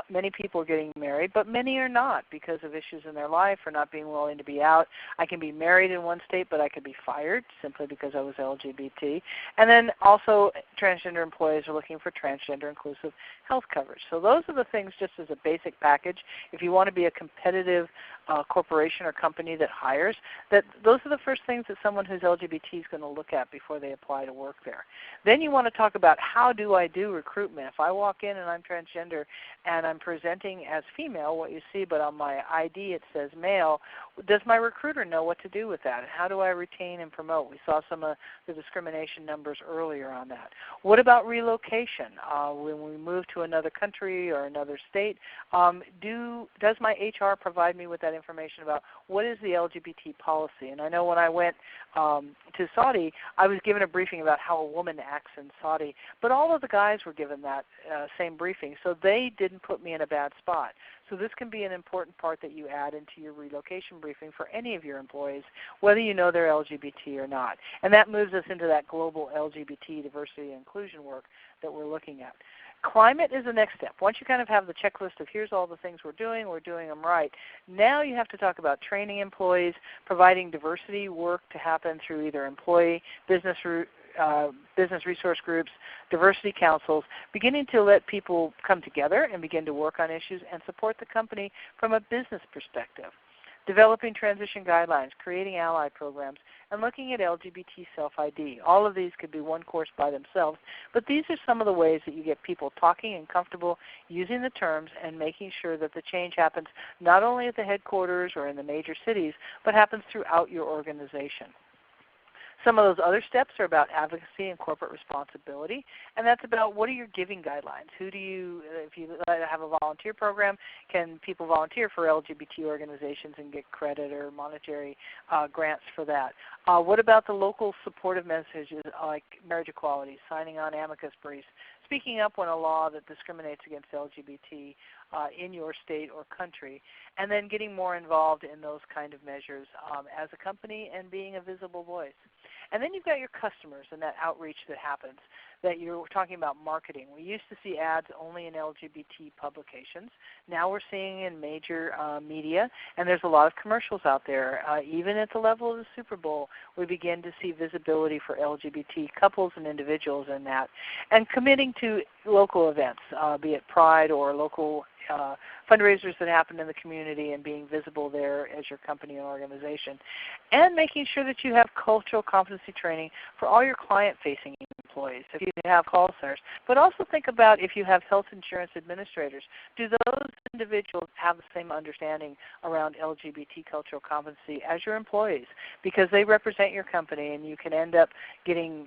many people are getting married, but many are not because of issues in their life or not being willing to be out. I can be married in one state, but I could be fired simply because I was LGBT. And then also transgender employees are looking for transgender inclusive health coverage. So those are the things just as a basic package. If you want to be a competitive corporation or company that hires, those are the first things that someone who's LGBT is going to look at before they apply to work there. Then you want to talk about how do I do recruitment. If I walk in and I'm transgender and I'm presenting as female, what you see, but on my ID it says male, does my recruiter know what to do with that? And how do I retain and promote? We saw some of the discrimination numbers earlier on that. What about relocation? When we move to another country or another state, does my HR provide me with that information about what is the LGBT policy? And I know when I went to Saudi, I was given a briefing about how a woman acts in Saudi, but all of the guys were given that same briefing, so they didn't put me in a bad spot. So this can be an important part that you add into your relocation briefing for any of your employees, whether you know they're LGBT or not. And that moves us into that global LGBT diversity and inclusion work that we're looking at. Climate is the next step. Once you kind of have the checklist of here's all the things we're doing them right, now you have to talk about training employees, providing diversity work to happen through either employee, business resource groups, diversity councils, beginning to let people come together and begin to work on issues and support the company from a business perspective. Developing transition guidelines, creating ally programs, and looking at LGBT self-ID. All of these could be one course by themselves, but these are some of the ways that you get people talking and comfortable using the terms and making sure that the change happens not only at the headquarters or in the major cities, but happens throughout your organization. Some of those other steps are about advocacy and corporate responsibility, and that's about what are your giving guidelines. Who do you, if you have a volunteer program, can people volunteer for LGBT organizations and get credit or monetary grants for that? What about the local supportive messages like marriage equality, signing on amicus briefs, speaking up when a law that discriminates against LGBT in your state or country, and then getting more involved in those kind of measures as a company and being a visible voice. And then you've got your customers and that outreach that happens, that you're talking about marketing. We used to see ads only in LGBT publications. Now we're seeing in major media, and there's a lot of commercials out there. Even at the level of the Super Bowl, we begin to see visibility for LGBT couples and individuals in that. And committing to local events, be it Pride or local fundraisers that happen in the community and being visible there as your company and organization. And making sure that you have cultural competency training for all your client-facing employees, if you have call centers. But also think about if you have health insurance administrators. Do those individuals have the same understanding around LGBT cultural competency as your employees? Because they represent your company, and you can end up getting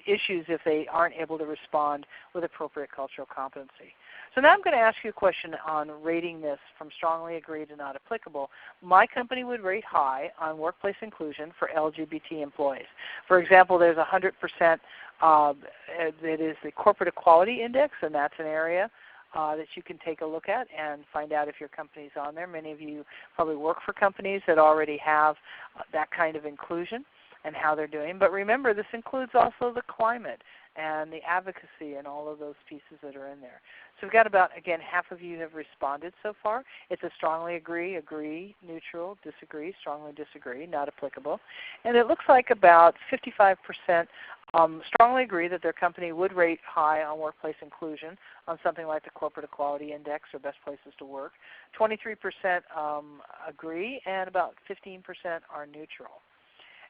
issues if they aren't able to respond with appropriate cultural competency. So now I'm going to ask you a question on rating this from strongly agree to not applicable. My company would rate high on workplace inclusion for LGBT employees. For example, there's 100% that is the Corporate Equality Index, and that's an area that you can take a look at and find out if your company's on there. Many of you probably work for companies that already have that kind of inclusion and how they're doing. But remember, this includes also the climate and the advocacy and all of those pieces that are in there. So we've got about, again, half of you have responded so far. It's a strongly agree, agree, neutral, disagree, strongly disagree, not applicable. And it looks like about 55% strongly agree that their company would rate high on workplace inclusion on something like the Corporate Equality Index or Best Places to Work. 23% agree, and about 15% are neutral.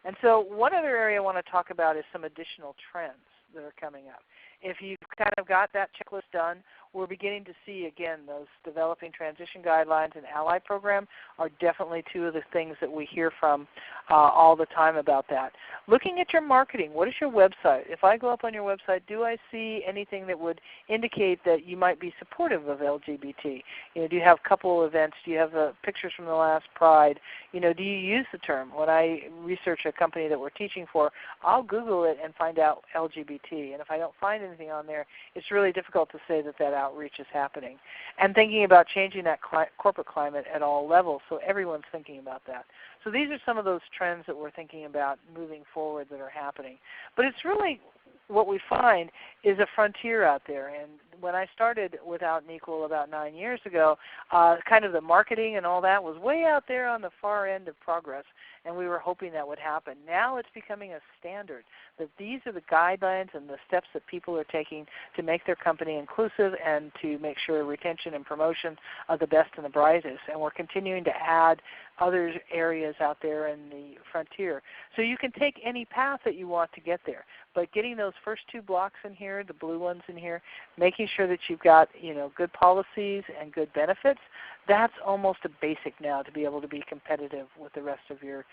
And so one other area I want to talk about is some additional trends that are coming up. If you've kind of got that checklist done, we're beginning to see, again, those developing transition guidelines and ally program are definitely two of the things that we hear from all the time about that. Looking at your marketing, what is your website? If I go up on your website, do I see anything that would indicate that you might be supportive of LGBT? Do you have a couple of events? Do you have pictures from the last Pride? Do you use the term? When I research a company that we're teaching for, I'll Google it and find out LGBT. And if I don't find anything on there, it's really difficult to say that that outreach is happening. And thinking about changing that corporate climate at all levels, so everyone's thinking about that. So these are some of those trends that we're thinking about moving forward that are happening. But it's really what we find is a frontier out there. And when I started with Out and Equal about 9 years ago, kind of the marketing and all that was way out there on the far end of progress, and we were hoping that would happen. Now it's becoming a standard that these are the guidelines and the steps that people are taking to make their company inclusive and to make sure retention and promotion are the best and the brightest. And we're continuing to add other areas out there in the frontier. So you can take any path that you want to get there, but getting those first two blocks in here, the blue ones in here, making sure that you've got good policies and good benefits, that's almost a basic now to be able to be competitive with the rest of your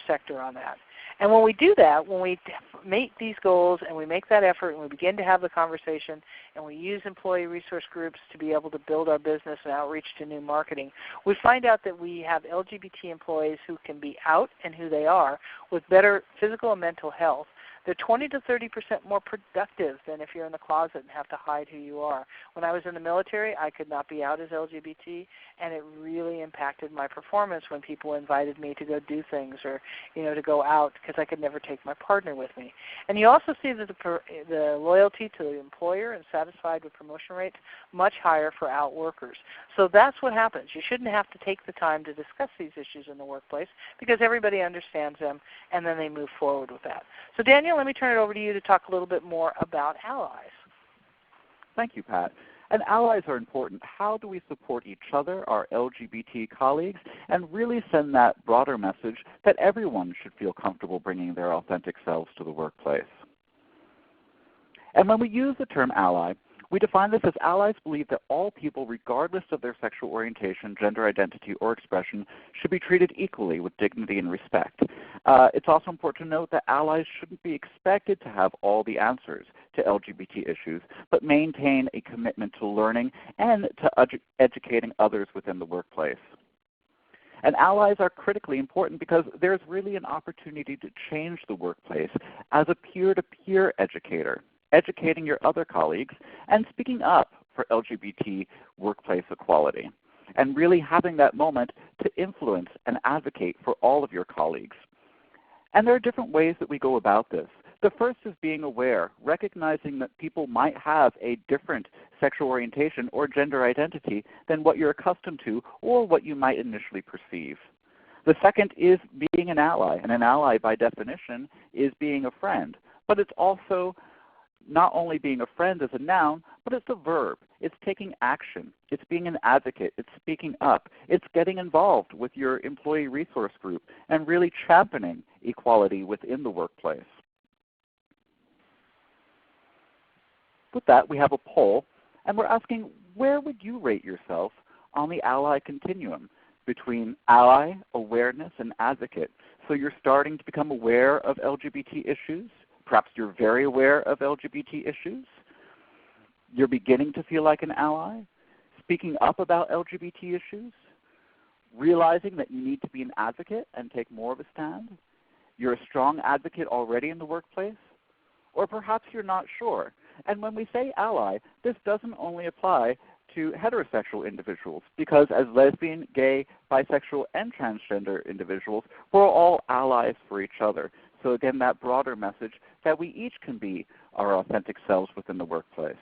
sector on that. And when we do that, when we make these goals and we make that effort and we begin to have the conversation and we use employee resource groups to be able to build our business and outreach to new marketing, we find out that we have LGBT employees who can be out and who they are with better physical and mental health. They're 20 to 30% more productive than if you're in the closet and have to hide who you are. When I was in the military, I could not be out as LGBT, and it really impacted my performance when people invited me to go do things or to go out because I could never take my partner with me. And you also see that the loyalty to the employer and satisfied with promotion rates much higher for out workers. So that's what happens. You shouldn't have to take the time to discuss these issues in the workplace because everybody understands them, and then they move forward with that. So Daniel, let me turn it over to you to talk a little bit more about allies.
Thank you, Pat. And allies are important. How do we support each other, our LGBT colleagues, and really send that broader message that everyone should feel comfortable bringing their authentic selves to the workplace? And when we use the term ally, we define this as allies believe that all people, regardless of their sexual orientation, gender identity, or expression, should be treated equally with dignity and respect. It's also important to note that allies shouldn't be expected to have all the answers to LGBT issues, but maintain a commitment to learning and to educating others within the workplace. And allies are critically important because there's really an opportunity to change the workplace as a peer-to-peer educator, educating your other colleagues, and speaking up for LGBT workplace equality, and really having that moment to influence and advocate for all of your colleagues. And there are different ways that we go about this. The first is being aware, recognizing that people might have a different sexual orientation or gender identity than what you're accustomed to or what you might initially perceive. The second is being an ally, and an ally by definition is being a friend, but it's also not only being a friend as a noun, but it's a verb. It's taking action. It's being an advocate. It's speaking up. It's getting involved with your employee resource group and really championing equality within the workplace. With that, we have a poll, and we're asking, where would you rate yourself on the ally continuum between ally, awareness, and advocate? So you're starting to become aware of LGBT issues. Perhaps you're very aware of LGBT issues. You're beginning to feel like an ally, speaking up about LGBT issues, realizing that you need to be an advocate and take more of a stand. You're a strong advocate already in the workplace, or perhaps you're not sure. And when we say ally, this doesn't only apply to heterosexual individuals, because as lesbian, gay, bisexual, and transgender individuals, we're all allies for each other. So again, that broader message that we each can be our authentic selves within the workplace.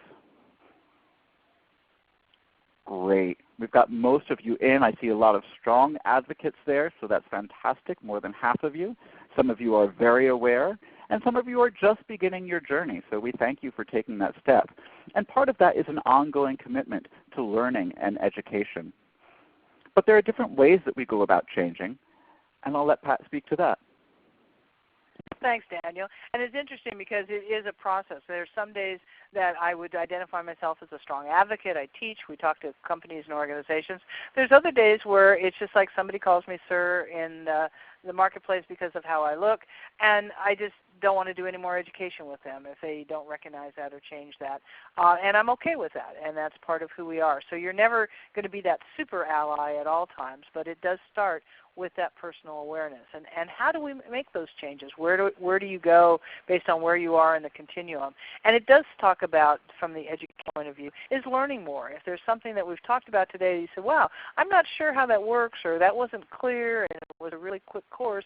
Great. We've got most of you in. I see a lot of strong advocates there, so that's fantastic, more than half of you. Some of you are very aware, and some of you are just beginning your journey, so we thank you for taking that step. And part of that is an ongoing commitment to learning and education. But there are different ways that we go about changing, and I'll let Pat speak to that.
Thanks, Daniel. And it's interesting because it is a process. There's some days that I would identify myself as a strong advocate. I teach. We talk to companies and organizations. There's other days where it's just like somebody calls me sir in the marketplace because of how I look, and I just don't want to do any more education with them if they don't recognize that or change that. And I'm okay with that, and that's part of who we are. So you're never going to be that super ally at all times, but it does start with that personal awareness. And how do we make those changes? Where do you go based on where you are in the continuum? And it does talk about, from the education point of view, is learning more. If there's something that we've talked about today, you say, wow, I'm not sure how that works, or that wasn't clear, and it was a really quick course,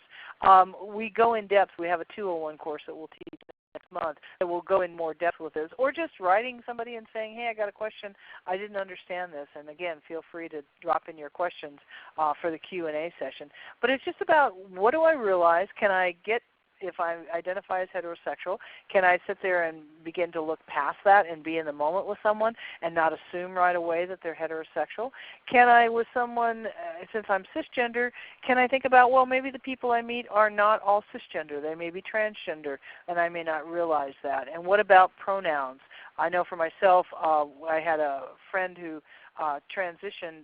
we go in depth. We have a 201 course that we'll teach next month that will go in more depth with this, or just writing somebody and saying, hey, I got a question, I didn't understand this. And again, feel free to drop in your questions for the Q&A session. But it's just about, what do I realize? Can I get, if I identify as heterosexual, can I sit there and begin to look past that and be in the moment with someone and not assume right away that they're heterosexual? Can I, with someone, since I'm cisgender, can I think about, well, maybe the people I meet are not all cisgender. They may be transgender, and I may not realize that. And what about pronouns? I know for myself, I had a friend who transitioned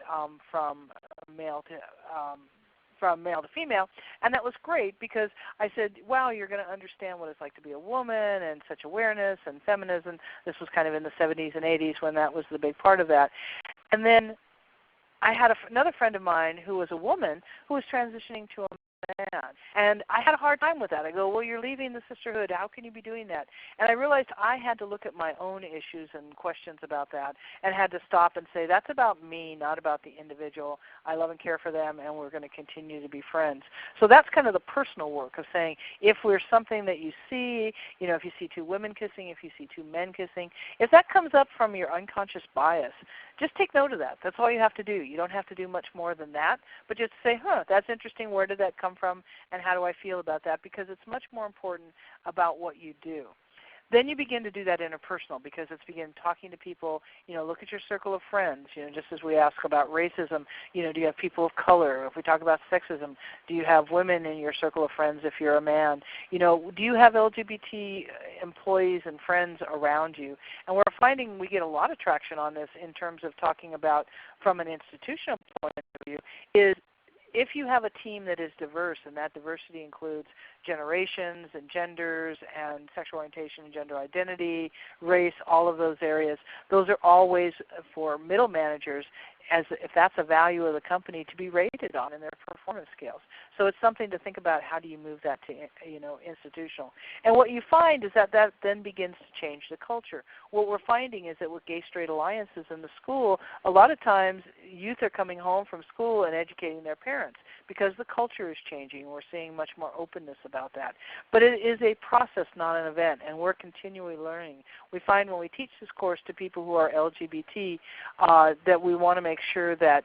from male to female, and that was great because I said, wow, you're going to understand what it's like to be a woman and such awareness and feminism. This was kind of in the 70s and 80s when that was the big part of that. And then I had another friend of mine who was a woman who was transitioning to a man. And I had a hard time with that. I go, well, you're leaving the sisterhood. How can you be doing that? And I realized I had to look at my own issues and questions about that and had to stop and say, that's about me, not about the individual. I love and care for them, and we're going to continue to be friends. So that's kind of the personal work of saying, if we're something that you see, if you see two women kissing, if you see two men kissing, if that comes up from your unconscious bias, just take note of that. That's all you have to do. You don't have to do much more than that, but just say, that's interesting. Where did that come from, and how do I feel about that? Because it's much more important about what you do. Then you begin to do that interpersonal, because it's begin talking to people. Look at your circle of friends. Just as we ask about racism, do you have people of color? If we talk about sexism, do you have women in your circle of friends if you're a man? Do you have LGBT employees and friends around you? And we're finding we get a lot of traction on this in terms of talking about, from an institutional point of view, is if you have a team that is diverse, and that diversity includes generations and genders and sexual orientation and gender identity, race, all of those areas, those are always for middle managers, as if that's a value of the company, to be rated on in their performance scales. So it's something to think about, how do you move that to institutional. And what you find is that then begins to change the culture. What we're finding is that with gay-straight alliances in the school, a lot of times youth are coming home from school and educating their parents because the culture is changing. We're seeing much more openness about that. But it is a process, not an event, and we're continually learning. We find when we teach this course to people who are LGBT that we want to make sure that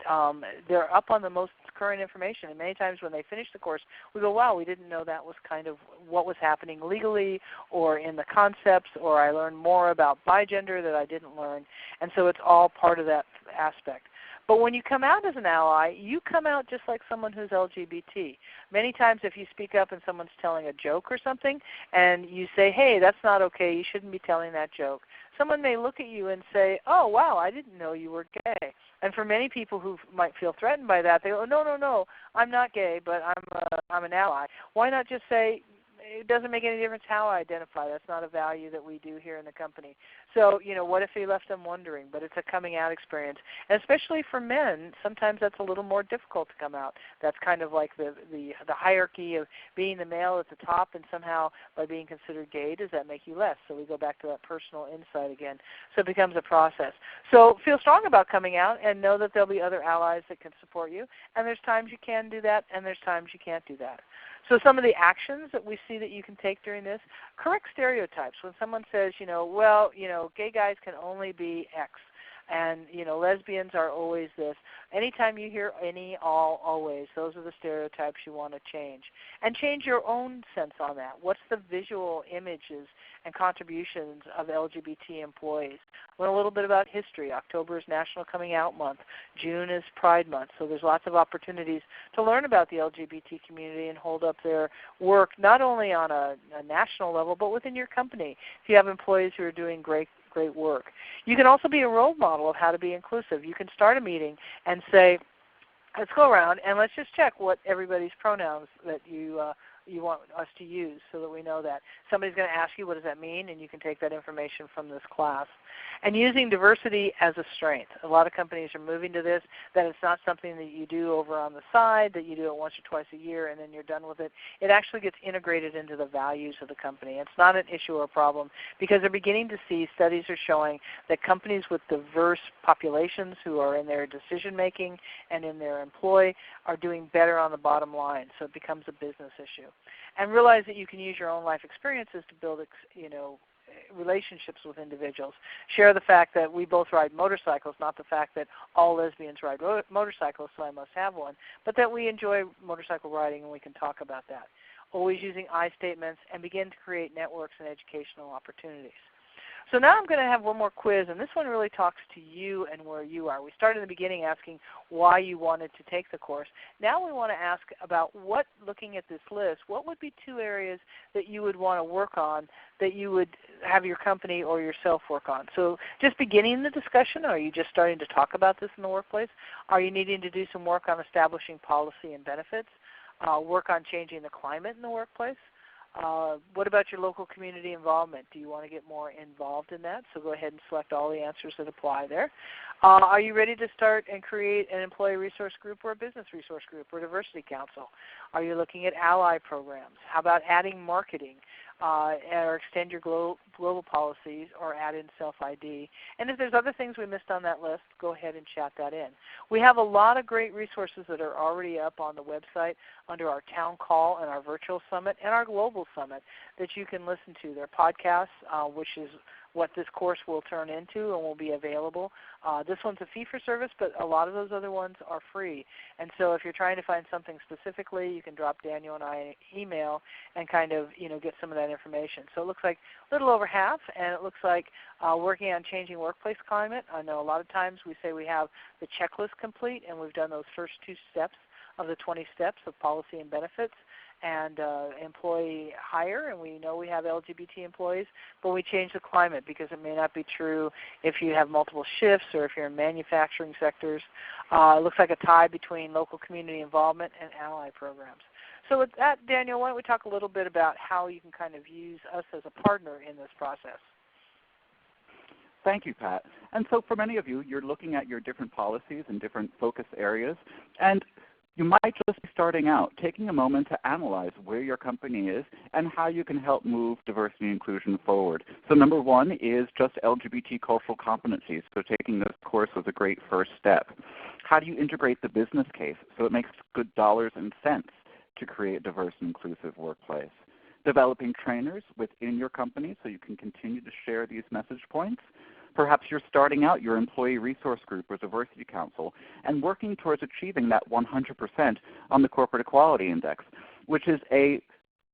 they're up on the most current information. And many times when they finish the course, we go, wow, we didn't know that was kind of what was happening legally or in the concepts, or I learned more about bigender that I didn't learn. And so it's all part of that aspect. But when you come out as an ally, you come out just like someone who's LGBT. Many times if you speak up and someone's telling a joke or something and you say, hey, that's not okay, you shouldn't be telling that joke, someone may look at you and say, oh, wow, I didn't know you were gay. And for many people who might feel threatened by that, they go, no, I'm not gay, but I'm an ally. Why not just say, it doesn't make any difference how I identify. That's not a value that we do here in the company. So, what if he left them wondering? But it's a coming out experience. And especially for men, sometimes that's a little more difficult to come out. That's kind of like the hierarchy of being the male at the top, and somehow by being considered gay, does that make you less? So we go back to that personal insight again. So it becomes a process. So feel strong about coming out and know that there'll be other allies that can support you. And there's times you can do that, and there's times you can't do that. So some of the actions that we see that you can take during this, correct stereotypes. When someone says, gay guys can only be X, and lesbians are always this. Anytime you hear any, all, always, those are the stereotypes you want to change. And change your own sense on that. What's the visual images and contributions of LGBT employees. Learn a little bit about history. October is National Coming Out Month. June is Pride Month. So there's lots of opportunities to learn about the LGBT community and hold up their work not only on a national level but within your company if you have employees who are doing great work. You can also be a role model of how to be inclusive. You can start a meeting and say, let's go around and let's just check what everybody's pronouns that you want us to use so that we know that. Somebody's going to ask you what does that mean, and you can take that information from this class. And using diversity as a strength. A lot of companies are moving to this, that it's not something that you do over on the side, that you do it once or twice a year and then you're done with it. It actually gets integrated into the values of the company. It's not an issue or a problem because they're beginning to see, studies are showing that companies with diverse populations who are in their decision making and in their employ are doing better on the bottom line, so it becomes a business issue. And realize that you can use your own life experiences to build relationships with individuals. Share the fact that we both ride motorcycles, not the fact that all lesbians ride motorcycles, so I must have one, but that we enjoy motorcycle riding and we can talk about that. Always using I statements and begin to create networks and educational opportunities. So now I'm going to have one more quiz, and this one really talks to you and where you are. We started in the beginning asking why you wanted to take the course. Now we want to ask about what, looking at this list, what would be 2 areas that you would want to work on that you would have your company or yourself work on. So just beginning the discussion, are you just starting to talk about this in the workplace? Are you needing to do some work on establishing policy and benefits? Work on changing the climate in the workplace? What about your local community involvement? Do you want to get more involved in that? So go ahead and select all the answers that apply there. Are you ready to start and create an employee resource group or a business resource group or diversity council? Are you looking at ally programs? How about adding marketing? Or extend your global policies, or add in self-ID. And if there's other things we missed on that list, go ahead and chat that in. We have a lot of great resources that are already up on the website under our town call and our virtual summit and our global summit that you can listen to. They're podcasts, which is what this course will turn into and will be available. This one's a fee-for-service, but a lot of those other ones are free. And so if you're trying to find something specifically, you can drop Daniel and I an email and kind of get some of that information. So it looks like a little over half, and it looks like working on changing workplace climate. I know a lot of times we say we have the checklist complete, and we've done those first 2 steps of the 20 steps of policy and benefits and employee hire, and we know we have LGBT employees, but we change the climate because it may not be true if you have multiple shifts or if you're in manufacturing sectors. It looks like a tie between local community involvement and ally programs. So with that, Daniel, why don't we talk a little bit about how you can kind of use us as a partner in this process?
Thank you, Pat. And so for many of you, you're looking at your different policies and different focus areas, and you might just be starting out, taking a moment to analyze where your company is and how you can help move diversity and inclusion forward. So number 1 is just LGBT cultural competencies. So taking this course was a great first step. How do you integrate the business case so it makes good dollars and cents to create a diverse and inclusive workplace? Developing trainers within your company so you can continue to share these message points. Perhaps you're starting out your employee resource group or diversity council and working towards achieving that 100% on the Corporate Equality Index, which is a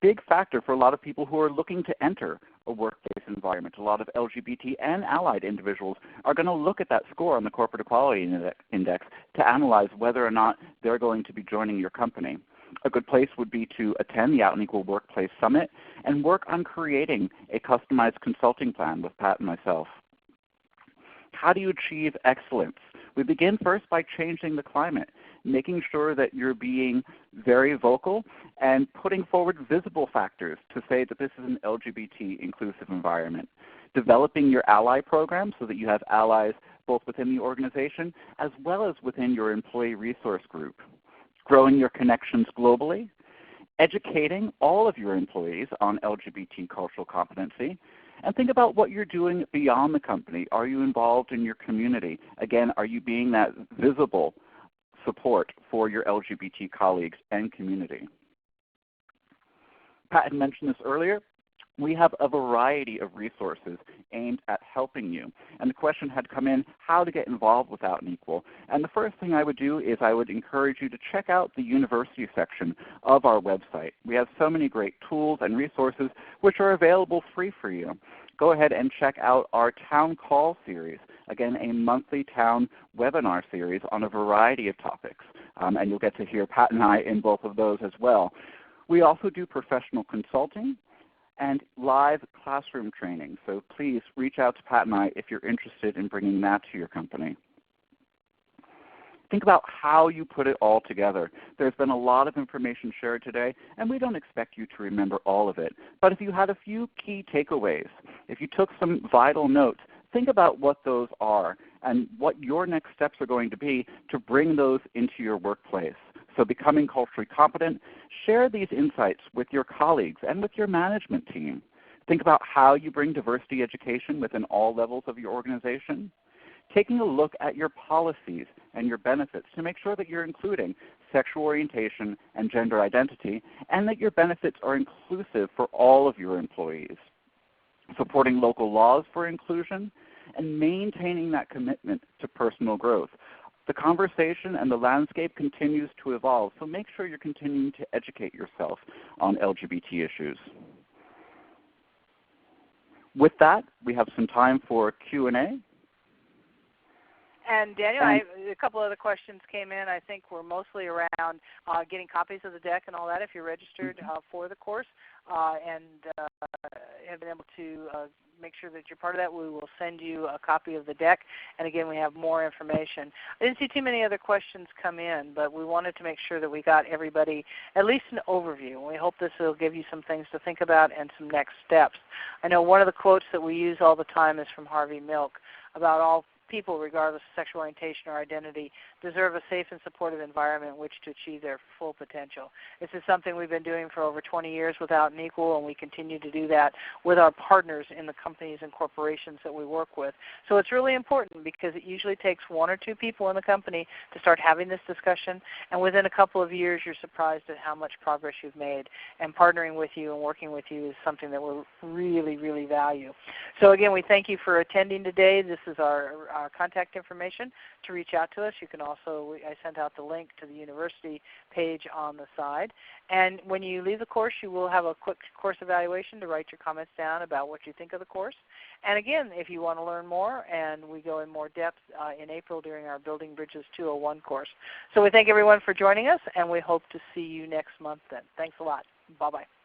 big factor for a lot of people who are looking to enter a workplace environment. A lot of LGBT and allied individuals are going to look at that score on the Corporate Equality Index to analyze whether or not they're going to be joining your company. A good place would be to attend the Out and Equal Workplace Summit and work on creating a customized consulting plan with Pat and myself. How do you achieve excellence? We begin first by changing the climate, making sure that you're being very vocal and putting forward visible factors to say that this is an LGBT inclusive environment. Developing your ally program so that you have allies both within the organization as well as within your employee resource group. Growing your connections globally. Educating all of your employees on LGBT cultural competency. And think about what you're doing beyond the company. Are you involved in your community? Again, are you being that visible support for your LGBT colleagues and community? Pat had mentioned this earlier. We have a variety of resources aimed at helping you. And the question had come in how to get involved with Out and Equal. And the first thing I would do is I would encourage you to check out the university section of our website. We have so many great tools and resources which are available free for you. Go ahead and check out our Town Call series, again a monthly town webinar series on a variety of topics. And you'll get to hear Pat and I in both of those as well. We also do professional consulting and live classroom training. So please reach out to Pat and I if you're interested in bringing that to your company. Think about how you put it all together. There's been a lot of information shared today, and we don't expect you to remember all of it. But if you had a few key takeaways, if you took some vital notes, think about what those are and what your next steps are going to be to bring those into your workplace. So becoming culturally competent, share these insights with your colleagues and with your management team. Think about how you bring diversity education within all levels of your organization. Taking a look at your policies and your benefits to make sure that you're including sexual orientation and gender identity, and that your benefits are inclusive for all of your employees. Supporting local laws for inclusion, and maintaining that commitment to personal growth. The conversation and the landscape continues to evolve, so make sure you're continuing to educate yourself on LGBT issues. With that, we have some time for Q&A.
And Daniel, a couple other questions came in. I think were mostly around getting copies of the deck and all that if you're registered for the course and have been able to make sure that you're part of that. We will send you a copy of the deck. And again, we have more information. I didn't see too many other questions come in, but we wanted to make sure that we got everybody at least an overview. And we hope this will give you some things to think about and some next steps. I know one of the quotes that we use all the time is from Harvey Milk about all people, regardless of sexual orientation or identity, deserve a safe and supportive environment in which to achieve their full potential. This is something we've been doing for over 20 years with Out and Equal, and we continue to do that with our partners in the companies and corporations that we work with. So it's really important because it usually takes one or two people in the company to start having this discussion, and within a couple of years you're surprised at how much progress you've made. And partnering with you and working with you is something that we really, really value. So again, we thank you for attending today. This is our contact information to reach out to us. You can also, I sent out the link to the university page on the side. And when you leave the course, you will have a quick course evaluation to write your comments down about what you think of the course. And again, if you want to learn more, and we go in more depth in April during our Building Bridges 201 course. So we thank everyone for joining us, and we hope to see you next month then. Thanks a lot. Bye-bye.